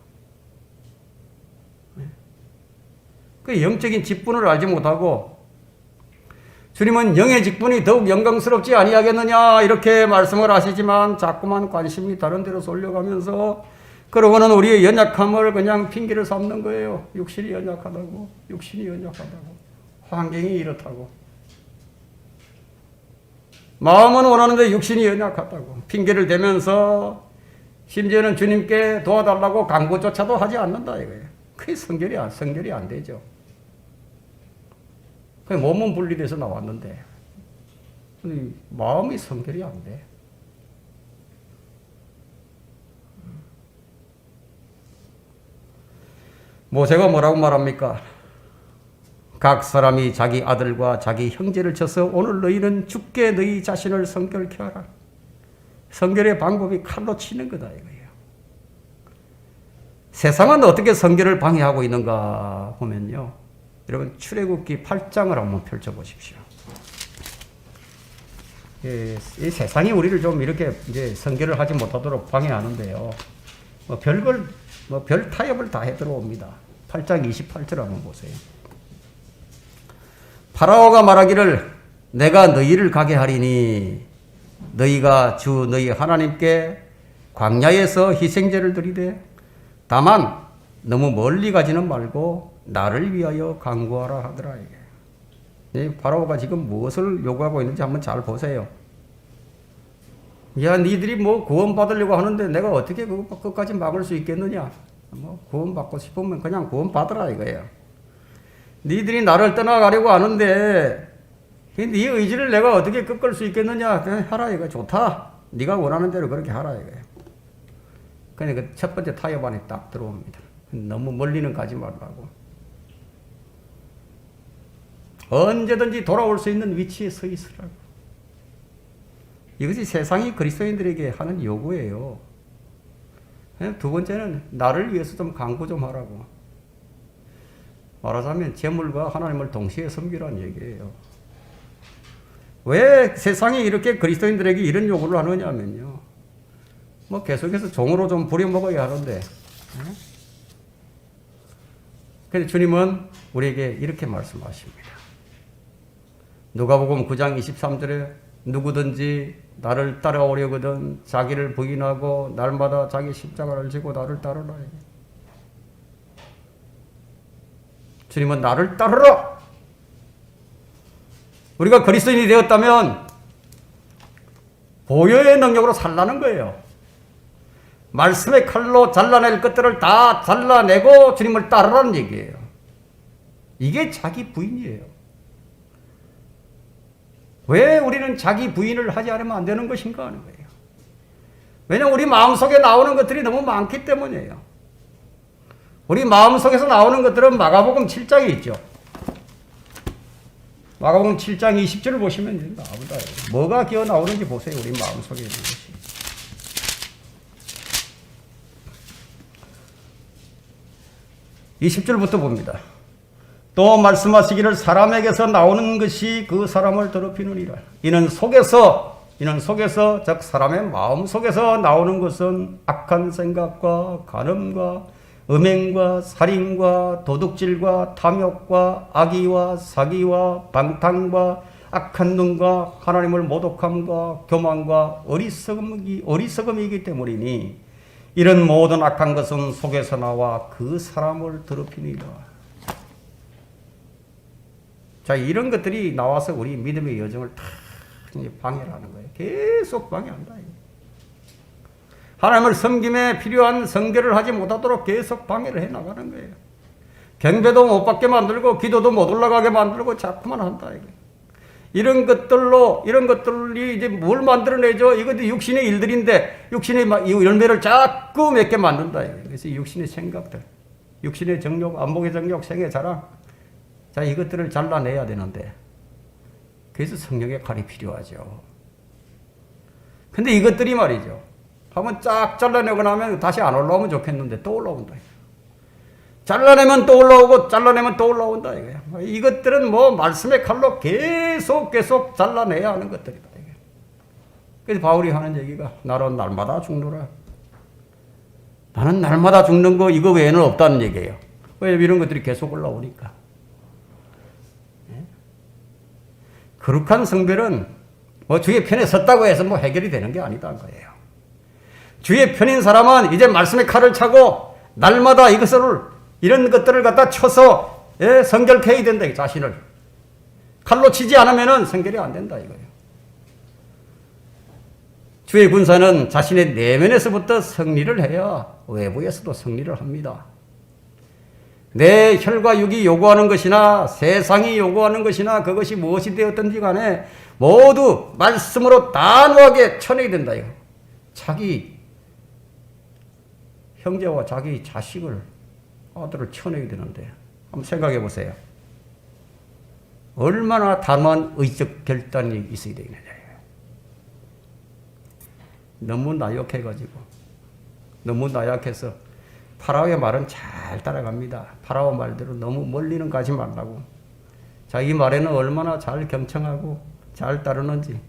그 영적인 직분을 알지 못하고 주님은 영의 직분이 더욱 영광스럽지 아니하겠느냐 이렇게 말씀을 하시지만 자꾸만 관심이 다른 데로 쏠려가면서 그러고는 우리의 연약함을 그냥 핑계를 삼는 거예요. 육신이 연약하다고, 육신이 연약하다고, 환경이 이렇다고. 마음은 원하는데 육신이 연약하다고 핑계를 대면서 심지어는 주님께 도와달라고 간구조차도 하지 않는다 이거예요. 그게 성결이 안 되죠. 그게 몸은 분리돼서 나왔는데 마음이 성결이 안 돼. 모세가 뭐라고 말합니까? 각 사람이 자기 아들과 자기 형제를 쳐서 오늘 너희는 주께 너희 자신을 성결케 하라. 성결의 방법이 칼로 치는 거다 이거예요. 세상은 어떻게 성결을 방해하고 있는가 보면요. 여러분 출애굽기 8장을 한번 펼쳐보십시오. 이 세상이 우리를 좀 이렇게 이제 성결을 하지 못하도록 방해하는데요. 별 타협을 다 해 들어옵니다. 8장 28절 한번 보세요. 파라오가 말하기를 내가 너희를 가게 하리니 너희가 주 너희 하나님께 광야에서 희생제를 드리되 다만 너무 멀리 가지는 말고 나를 위하여 간구하라 하더라. 이게. 파라오가 지금 무엇을 요구하고 있는지 한번 잘 보세요. 야, 니들이 뭐 구원받으려고 하는데 내가 어떻게 그것까지 막을 수 있겠느냐? 뭐 구원받고 싶으면 그냥 구원받으라 이거예요. 니들이 나를 떠나가려고 하는데 네 의지를 내가 어떻게 꺾을 수 있겠느냐? 그냥 하라 이거 좋다. 네가 원하는 대로 그렇게 하라 이거예요. 그러니까 첫 번째 타협 안에 딱 들어옵니다. 너무 멀리는 가지 말라고. 언제든지 돌아올 수 있는 위치에 서 있으라고. 이것이 세상이 그리스도인들에게 하는 요구예요. 두 번째는 나를 위해서 좀 간구 좀 하라고. 말하자면 재물과 하나님을 동시에 섬기라는 얘기예요. 왜 세상이 이렇게 그리스도인들에게 이런 요구를 하느냐면요. 뭐 계속해서 종으로 좀 부려먹어야 하는데. 그런데 주님은 우리에게 이렇게 말씀하십니다. 누가복음 9장 23절에 누구든지 나를 따라오려거든 자기를 부인하고 날마다 자기 십자가를 지고 나를 따르라. 주님은 나를 따르라. 우리가 그리스도인이 되었다면 보혈의 능력으로 살라는 거예요. 말씀의 칼로 잘라낼 것들을 다 잘라내고 주님을 따르라는 얘기예요. 이게 자기 부인이에요. 왜 우리는 자기 부인을 하지 않으면 안 되는 것인가 하는 거예요. 왜냐하면 우리 마음속에 나오는 것들이 너무 많기 때문이에요. 우리 마음속에서 나오는 것들은 마가복음 7장에 있죠. 마가복음 7장 20절을 보시면 나옵니다. 뭐가 기어 나오는지 보세요. 우리 마음속에 있는 것이. (20절부터) 봅니다. 또 말씀하시기를 사람에게서 나오는 것이 그 사람을 더럽히느니라. 이는 속에서 즉 사람의 마음 속에서 나오는 것은 악한 생각과 간음과 음행과 살인과 도둑질과 탐욕과 악의와 사기와 방탕과 악한 눈과 하나님을 모독함과 교만과 어리석음이기 때문이니 이런 모든 악한 것은 속에서 나와 그 사람을 더럽히니라. 자, 이런 것들이 나와서 우리 믿음의 여정을 다 방해를 하는 거예요. 계속 방해한다. 하나님을 섬김에 필요한 성결을 하지 못하도록 계속 방해를 해 나가는 거예요. 경배도 못 받게 만들고 기도도 못 올라가게 만들고 자꾸만 한다. 이런 것들이 이제 뭘 만들어내죠? 이것도 육신의 일들인데 육신의 열매를 자꾸 맺게 만든다. 그래서 육신의 생각들, 육신의 정욕, 안목의 정욕, 생의 자랑, 자, 이것들을 잘라내야 되는데 그래서 성령의 칼이 필요하죠. 근데 이것들이 말이죠. 한번 쫙 잘라내고 나면 다시 안 올라오면 좋겠는데 또 올라온다. 잘라내면 또 올라오고 잘라내면 또 올라온다. 이것들은 뭐 말씀의 칼로 계속 잘라내야 하는 것들이다. 그래서 바울이 하는 얘기가 나는 날마다 죽노라. 나는 날마다 죽는 거 이거 외에는 없다는 얘기예요. 왜 이런 것들이 계속 올라오니까. 거룩한 성별은 뭐 주의 편에 섰다고 해서 뭐 해결이 되는 게 아니다는 거예요. 주의 편인 사람은 이제 말씀의 칼을 차고 날마다 이런 것들을 갖다 쳐서 성결케 해야 된다. 자신을 칼로 치지 않으면 성결이 안 된다 이거예요. 주의 군사는 자신의 내면에서부터 승리를 해야 외부에서도 승리를 합니다. 내 혈과 육이 요구하는 것이나 세상이 요구하는 것이나 그것이 무엇이 되었든지 간에 모두 말씀으로 단호하게 쳐내야 된다 이거. 자기 형제와 자기 자식을 아들을 쳐내야 되는데 한번 생각해 보세요. 얼마나 단호한 의적 결단이 있어야 되느냐. 너무 나약해가지고 너무 나약해서 파라오의 말은 잘 따라갑니다. 파라오 말대로 너무 멀리는 가지 말라고. 자기 말에는 얼마나 잘 경청하고 잘 따르는지.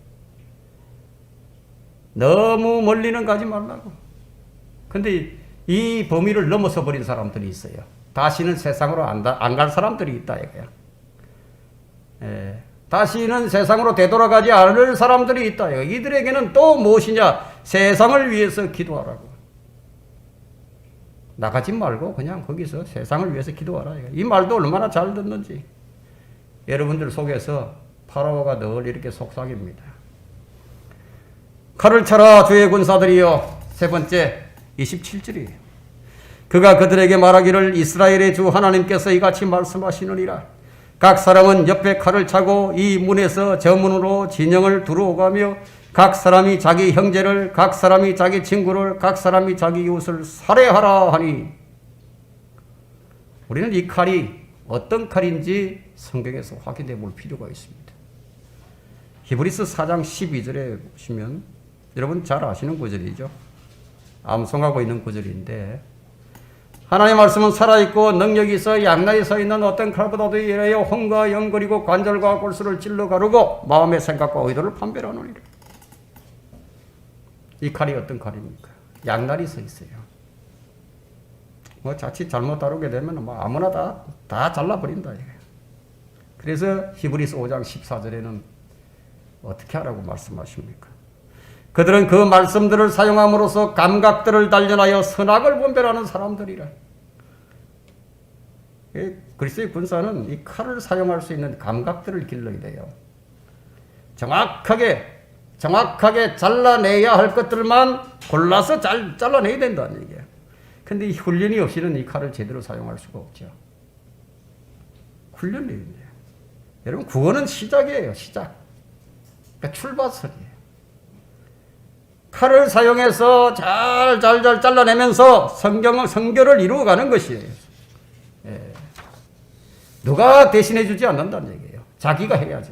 너무 멀리는 가지 말라고. 근데 이 범위를 넘어서 버린 사람들이 있어요. 다시는 세상으로 안 갈 사람들이 있다 이거야. 다시는 세상으로 되돌아가지 않을 사람들이 있다. 이들에게는 또 무엇이냐? 세상을 위해서 기도하라고. 나가지 말고 그냥 거기서 세상을 위해서 기도하라. 이 말도 얼마나 잘 듣는지. 여러분들 속에서 파라오가 늘 이렇게 속삭입니다. 칼을 쳐라 주의 군사들이여. 세 번째 27절이에요. 그가 그들에게 말하기를 이스라엘의 주 하나님께서 이같이 말씀하시느니라. 각 사람은 옆에 칼을 차고 이 문에서 저 문으로 진영을 두루오가며 각 사람이 자기 형제를, 각 사람이 자기 친구를, 각 사람이 자기 이웃을 살해하라 하니. 우리는 이 칼이 어떤 칼인지 성경에서 확인해 볼 필요가 있습니다. 히브리서 4장 12절에 보시면 여러분 잘 아시는 구절이죠. 암송하고 있는 구절인데 하나님의 말씀은 살아있고 능력이 있어 양날이 서 있는 어떤 칼보다도 이래요 혼과 영 그리고 관절과 골수를 찔러 가르고 마음의 생각과 의도를 판별하느니라. 이 칼이 어떤 칼입니까? 양날이 서 있어요. 뭐 자칫 잘못 다루게 되면 뭐 아무나 다 잘라버린다. 그래서 히브리서 5장 14절에는 어떻게 하라고 말씀하십니까? 그들은 그 말씀들을 사용함으로써 감각들을 단련하여 선악을 분별하는 사람들이라. 그리스도의 군사는 이 칼을 사용할 수 있는 감각들을 길러야 돼요. 정확하게 잘라내야 할 것들만 골라서 잘라내야 된다는 얘기예요. 근데 이 훈련이 없이는 이 칼을 제대로 사용할 수가 없죠. 훈련이 돼요. 여러분 구원은 시작이에요. 시작. 그러니까 출발선이에요. 칼을 사용해서 잘 잘라내면서 성결을 이루어가는 것이에요. 누가 대신해 주지 않는다는 얘기예요. 자기가 해야지.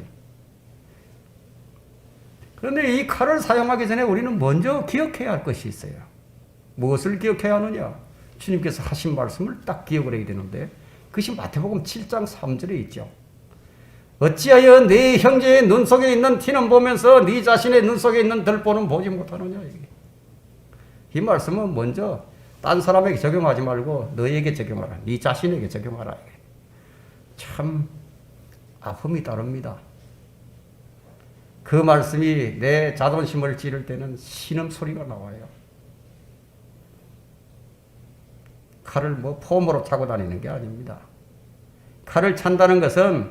그런데 이 칼을 사용하기 전에 우리는 먼저 기억해야 할 것이 있어요. 무엇을 기억해야 하느냐? 주님께서 하신 말씀을 딱 기억을 해야 되는데 그것이 마태복음 7장 3절에 있죠. 어찌하여 네 형제의 눈 속에 있는 티는 보면서 네 자신의 눈 속에 있는 들보는 보지 못하느냐. 이 말씀은 먼저 딴 사람에게 적용하지 말고 너에게 적용하라. 네 자신에게 적용하라. 참 아픔이 따릅니다. 그 말씀이 내 자존심을 찌를 때는 신음소리가 나와요. 칼을 뭐 폼으로 차고 다니는 게 아닙니다. 칼을 찬다는 것은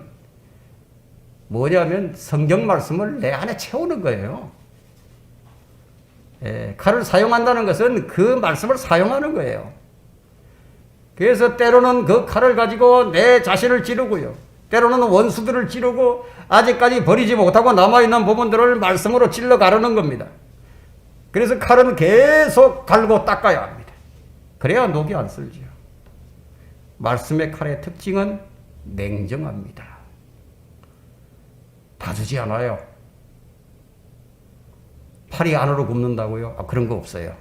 뭐냐면 성경 말씀을 내 안에 채우는 거예요. 칼을 사용한다는 것은 그 말씀을 사용하는 거예요. 그래서 때로는 그 칼을 가지고 내 자신을 찌르고요. 때로는 원수들을 찌르고 아직까지 버리지 못하고 남아있는 부분들을 말씀으로 찔러 가르는 겁니다. 그래서 칼은 계속 갈고 닦아야 합니다. 그래야 녹이 안 쓸죠. 말씀의 칼의 특징은 냉정합니다. 봐주지 않아요. 팔이 안으로 굽는다고요? 그런 거 없어요.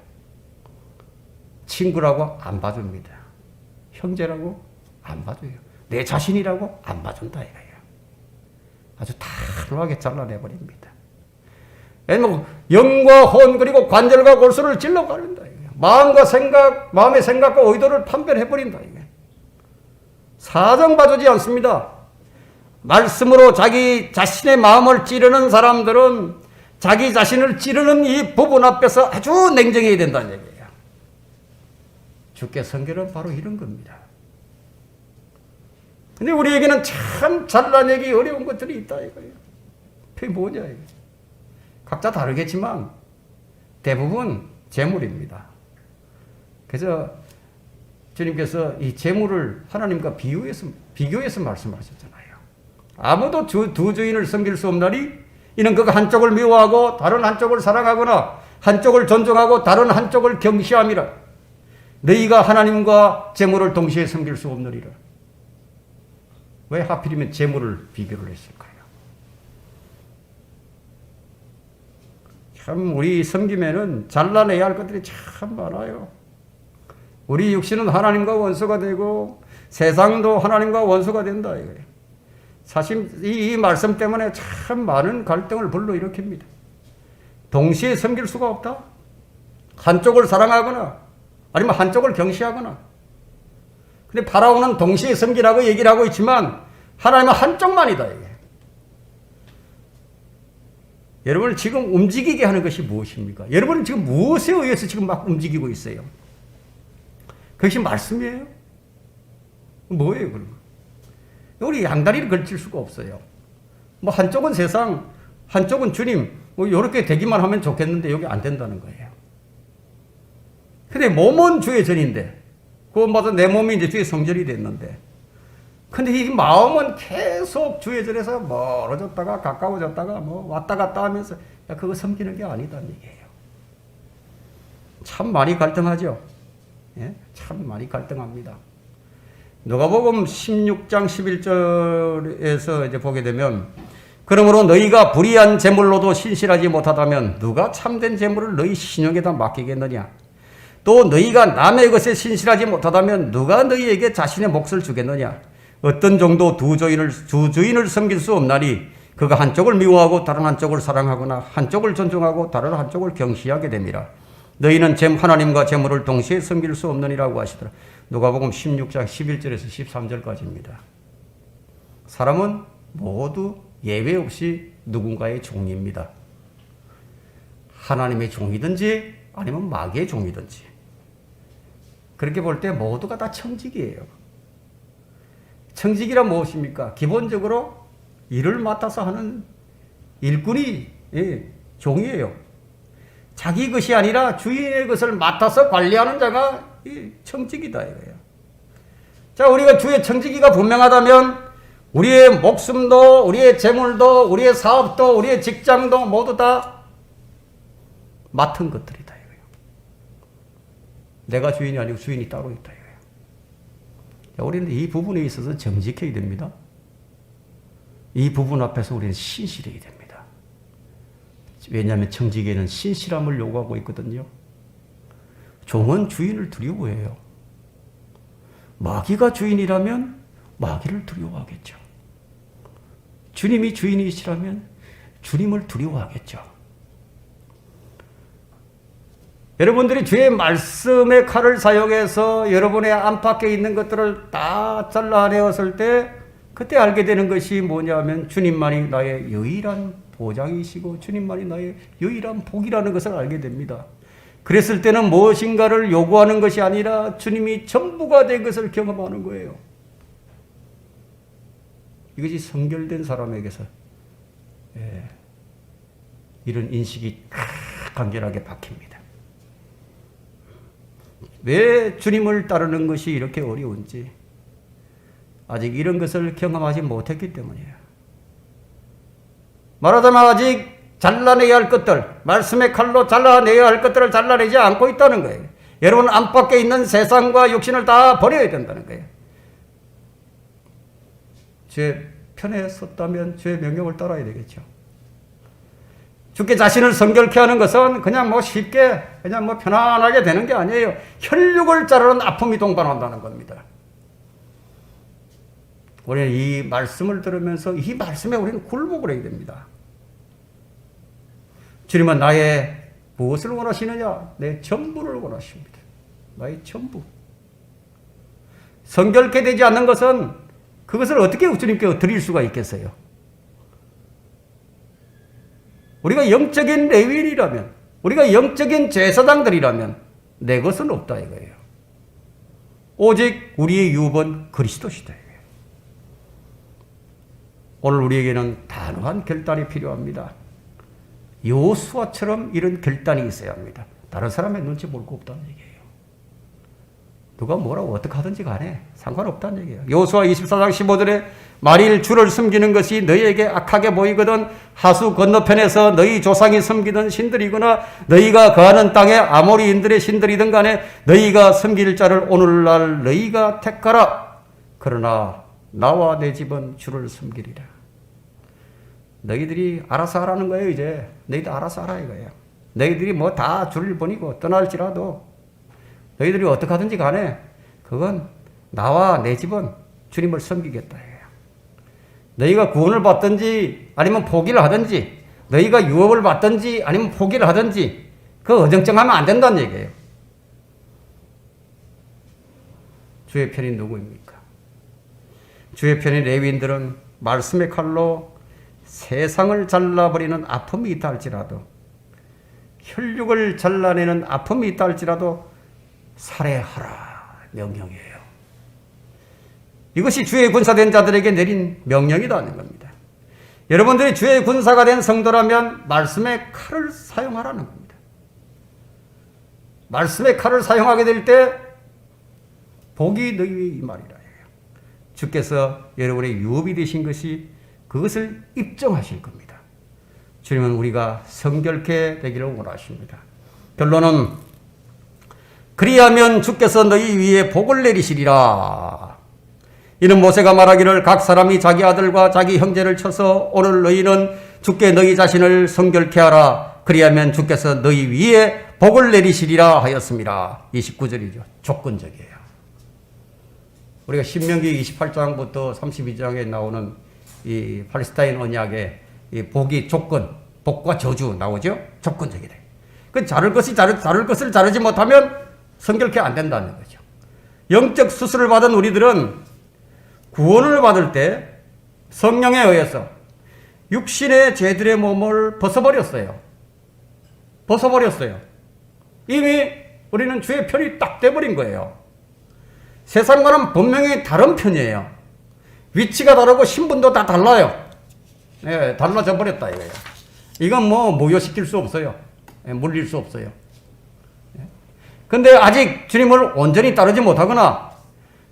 친구라고 안 봐줍니다. 형제라고 안 봐줘요. 내 자신이라고 안 봐준다 이거예요. 아주 단호하게 잘라내버립니다. 왜냐면 영과 혼 그리고 관절과 골수를 찔러가린다 이거예요. 마음과 생각, 마음의 생각과 의도를 판별해버린다 이거예요. 사정 봐주지 않습니다. 말씀으로 자기 자신의 마음을 찌르는 사람들은 자기 자신을 찌르는 이 부분 앞에서 아주 냉정해야 된다는 얘기예요. 주께 성결은 바로 이런 겁니다. 근데 우리에게는 참 잘라내기 어려운 것들이 있다 이거예요. 그게 뭐냐 이거. 각자 다르겠지만 대부분 재물입니다. 그래서 주님께서 이 재물을 하나님과 비교해서 말씀하셨잖아요. 아무도 두 주인을 섬길 수 없나니 이는 그가 한쪽을 미워하고 다른 한쪽을 사랑하거나 한쪽을 존중하고 다른 한쪽을 경시함이라. 너희가 하나님과 재물을 동시에 섬길 수 없느니라. 왜 하필이면 재물을 비교를 했을까요? 참 우리 섬김에는 잘라내야 할 것들이 참 많아요. 우리 육신은 하나님과 원수가 되고 세상도 하나님과 원수가 된다 이거예요. 사실 이 말씀 때문에 참 많은 갈등을 불러일으킵니다. 동시에 섬길 수가 없다. 한쪽을 사랑하거나 아니면 한쪽을 경시하거나. 근데 파라오는 동시에 섬기라고 얘기를 하고 있지만 하나님은 한쪽만이다 이게. 여러분을 지금 움직이게 하는 것이 무엇입니까? 여러분은 지금 무엇에 의해서 지금 막 움직이고 있어요? 그것이 말씀이에요? 뭐예요 그럼? 우리 양다리를 걸칠 수가 없어요. 뭐 한쪽은 세상, 한쪽은 주님, 뭐 이렇게 되기만 하면 좋겠는데 여기 안 된다는 거예요. 근데 몸은 주의 전인데, 그것마다 내 몸이 이제 주의 성전이 됐는데, 근데 이 마음은 계속 주의 전에서 멀어졌다가 가까워졌다가 뭐 왔다 갔다 하면서 야, 그거 섬기는 게 아니다는 얘기예요. 참 많이 갈등하죠. 예? 참 많이 갈등합니다. 누가복음 16장 11절에서 이제 보게 되면 그러므로 너희가 불의한 제물로도 신실하지 못하다면 누가 참된 제물을 너희 신용에다 맡기겠느냐? 또 너희가 남의 것에 신실하지 못하다면 누가 너희에게 자신의 몫을 주겠느냐? 어떤 정도 두 주인을 섬길 수 없나니 그가 한쪽을 미워하고 다른 한쪽을 사랑하거나 한쪽을 존중하고 다른 한쪽을 경시하게 됨이라. 너희는 하나님과 재물을 동시에 섬길 수 없느니라고 하시더라. 누가복음 16장 11절에서 13절까지입니다. 사람은 모두 예외 없이 누군가의 종입니다. 하나님의 종이든지 아니면 마귀의 종이든지. 그렇게 볼 때 모두가 다 청직이에요. 청직이란 무엇입니까? 기본적으로 일을 맡아서 하는 일꾼이 종이에요. 자기 것이 아니라 주인의 것을 맡아서 관리하는 자가 청직이다 이거예요. 자, 우리가 주의 청지기가 분명하다면 우리의 목숨도 우리의 재물도 우리의 사업도 우리의 직장도 모두 다 맡은 것들이다 이거예요. 내가 주인이 아니고 주인이 따로 있다 이거예요. 자, 우리는 이 부분에 있어서 정직해야 됩니다. 이 부분 앞에서 우리는 신실해야 됩니다. 왜냐하면 청지기에는 신실함을 요구하고 있거든요. 종은 주인을 두려워해요. 마귀가 주인이라면 마귀를 두려워하겠죠. 주님이 주인이시라면 주님을 두려워하겠죠. 여러분들이 주의 말씀의 칼을 사용해서 여러분의 안팎에 있는 것들을 다 잘라내었을 때 그때 알게 되는 것이 뭐냐면 주님만이 나의 유일한 보장이시고 주님만이 나의 유일한 복이라는 것을 알게 됩니다. 그랬을 때는 무엇인가를 요구하는 것이 아니라 주님이 전부가 된 것을 경험하는 거예요. 이것이 성결된 사람에게서 이런 인식이 강렬하게 박힙니다. 왜 주님을 따르는 것이 이렇게 어려운지 아직 이런 것을 경험하지 못했기 때문이에요. 말하자면 아직 잘라내야 할 것들, 말씀의 칼로 잘라내야 할 것들을 잘라내지 않고 있다는 거예요. 여러분 안팎에 있는 세상과 육신을 다 버려야 된다는 거예요. 주의 편에 섰다면 주의 명령을 따라야 되겠죠. 주께 자신을 성결케 하는 것은 그냥 뭐 쉽게 그냥 뭐 편안하게 되는 게 아니에요. 혈육을 자르는 아픔이 동반한다는 겁니다. 우리는 이 말씀을 들으면서 이 말씀에 우리는 굴복을 해야 됩니다. 주님은 나의 무엇을 원하시느냐? 내 전부를 원하십니다. 나의 전부. 성결케 되지 않는 것은 그것을 어떻게 주님께 드릴 수가 있겠어요? 우리가 영적인 레위인이라면, 우리가 영적인 제사장들이라면 내 것은 없다 이거예요. 오직 우리의 유업은 그리스도시다 이거예요. 오늘 우리에게는 단호한 결단이 필요합니다. 여호수아처럼 이런 결단이 있어야 합니다. 다른 사람의 눈치 볼 거 없다는 얘기예요. 누가 뭐라고 어떻게 하든지 간에 상관없다는 얘기예요. 여호수아 24장 15절에 만일 주를 섬기는 것이 너희에게 악하게 보이거든 하수 건너편에서 너희 조상이 섬기던 신들이거나 너희가 거하는 땅에 아모리인들의 신들이든 간에 너희가 섬길 자를 오늘날 너희가 택하라. 그러나 나와 내 집은 주를 섬기리라. 너희들이 알아서 하라는 거예요. 이제 너희들 알아서 하라 이거예요. 너희들이 뭐 다 주를 버리고 떠날지라도 너희들이 어떻게 하든지 간에 그건 나와 내 집은 주님을 섬기겠다. 너희가 구원을 받든지 아니면 포기를 하든지 너희가 유업을 받든지 아니면 포기를 하든지 그 어정쩡하면 안 된다는 얘기예요. 주의 편이 누구입니까? 주의 편인 레위인들은 말씀의 칼로 세상을 잘라버리는 아픔이 있다 할지라도 혈육을 잘라내는 아픔이 있다 할지라도 살해하라 명령이에요. 이것이 주의 군사된 자들에게 내린 명령이라는 겁니다. 여러분들이 주의 군사가 된 성도라면 말씀의 칼을 사용하라는 겁니다. 말씀의 칼을 사용하게 될 때 복이 너희 위에 임하리라. 주께서 여러분의 유업이 되신 것이 그것을 입증하실 겁니다. 주님은 우리가 성결케 되기를 원하십니다. 결론은 그리하면 주께서 너희 위에 복을 내리시리라. 이는 모세가 말하기를 각 사람이 자기 아들과 자기 형제를 쳐서 오늘 너희는 주께 너희 자신을 성결케 하라. 그리하면 주께서 너희 위에 복을 내리시리라 하였습니다. 29절이죠. 조건적이에요. 우리가 신명기 28장부터 32장에 나오는 이 팔레스타인 언약의 이 복이 조건, 복과 저주 나오죠? 조건적이래. 그 자를 것을 자르지 못하면 성결케 안 된다는 거죠. 영적 수술을 받은 우리들은 구원을 받을 때 성령에 의해서 육신의 죄들의 몸을 벗어버렸어요. 이미 우리는 주의 편이 딱 돼버린 거예요. 세상과는 분명히 다른 편이에요. 위치가 다르고 신분도 다 달라요. 네, 달라져 버렸다 이거예요. 이건 뭐 무효시킬 수 없어요. 물릴 수 없어요. 근데 아직 주님을 온전히 따르지 못하거나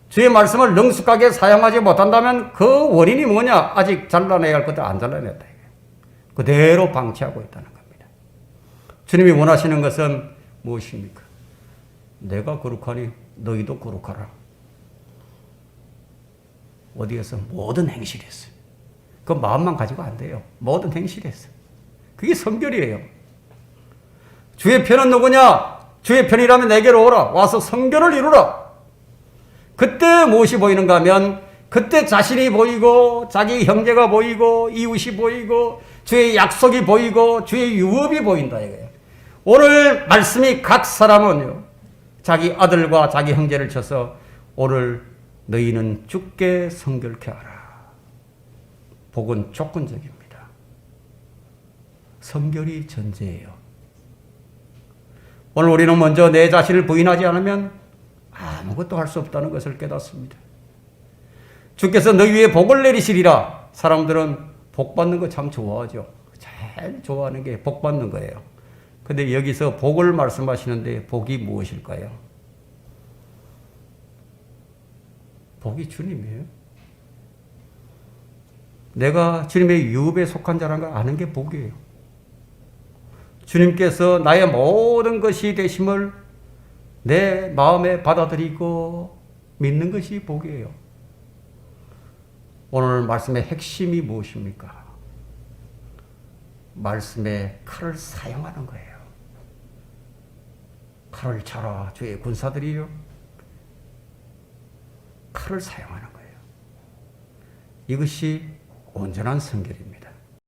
주의 말씀을 능숙하게 사용하지 못한다면 그 원인이 뭐냐? 아직 잘라내야 할 것들 안 잘라냈다. 그대로 방치하고 있다는 겁니다. 주님이 원하시는 것은 무엇입니까? 내가 거룩하니 너희도 거룩하라. 어디에서? 모든 행실에서. 그 마음만 가지고 안 돼요. 모든 행실에서. 그게 성결이에요. 주의 편은 누구냐? 주의 편이라면 내게로 오라. 와서 성결을 이루라. 그때 무엇이 보이는가 하면 그때 자신이 보이고 자기 형제가 보이고 이웃이 보이고 주의 약속이 보이고 주의 유업이 보인다 이거예요. 오늘 말씀이 각 사람은요, 자기 아들과 자기 형제를 쳐서 오늘 너희는 주께 성결케 하라. 복은 조건적입니다. 성결이 전제예요. 오늘 우리는 먼저 내 자신을 부인하지 않으면 아무것도 할 수 없다는 것을 깨닫습니다. 주께서 너희 위에 복을 내리시리라. 사람들은 복 받는 거 참 좋아하죠. 제일 좋아하는 게 복 받는 거예요. 근데 여기서 복을 말씀하시는데 복이 무엇일까요? 복이 주님이에요. 내가 주님의 유업에 속한 자라는 걸 아는 게 복이에요. 주님께서 나의 모든 것이 되심을 내 마음에 받아들이고 믿는 것이 복이에요. 오늘 말씀의 핵심이 무엇입니까? 말씀의 칼을 사용하는 거예요. 칼을 차라 주의 군사들이요. 칼을 사용하는 거예요. 이것이 온전한 성결입니다.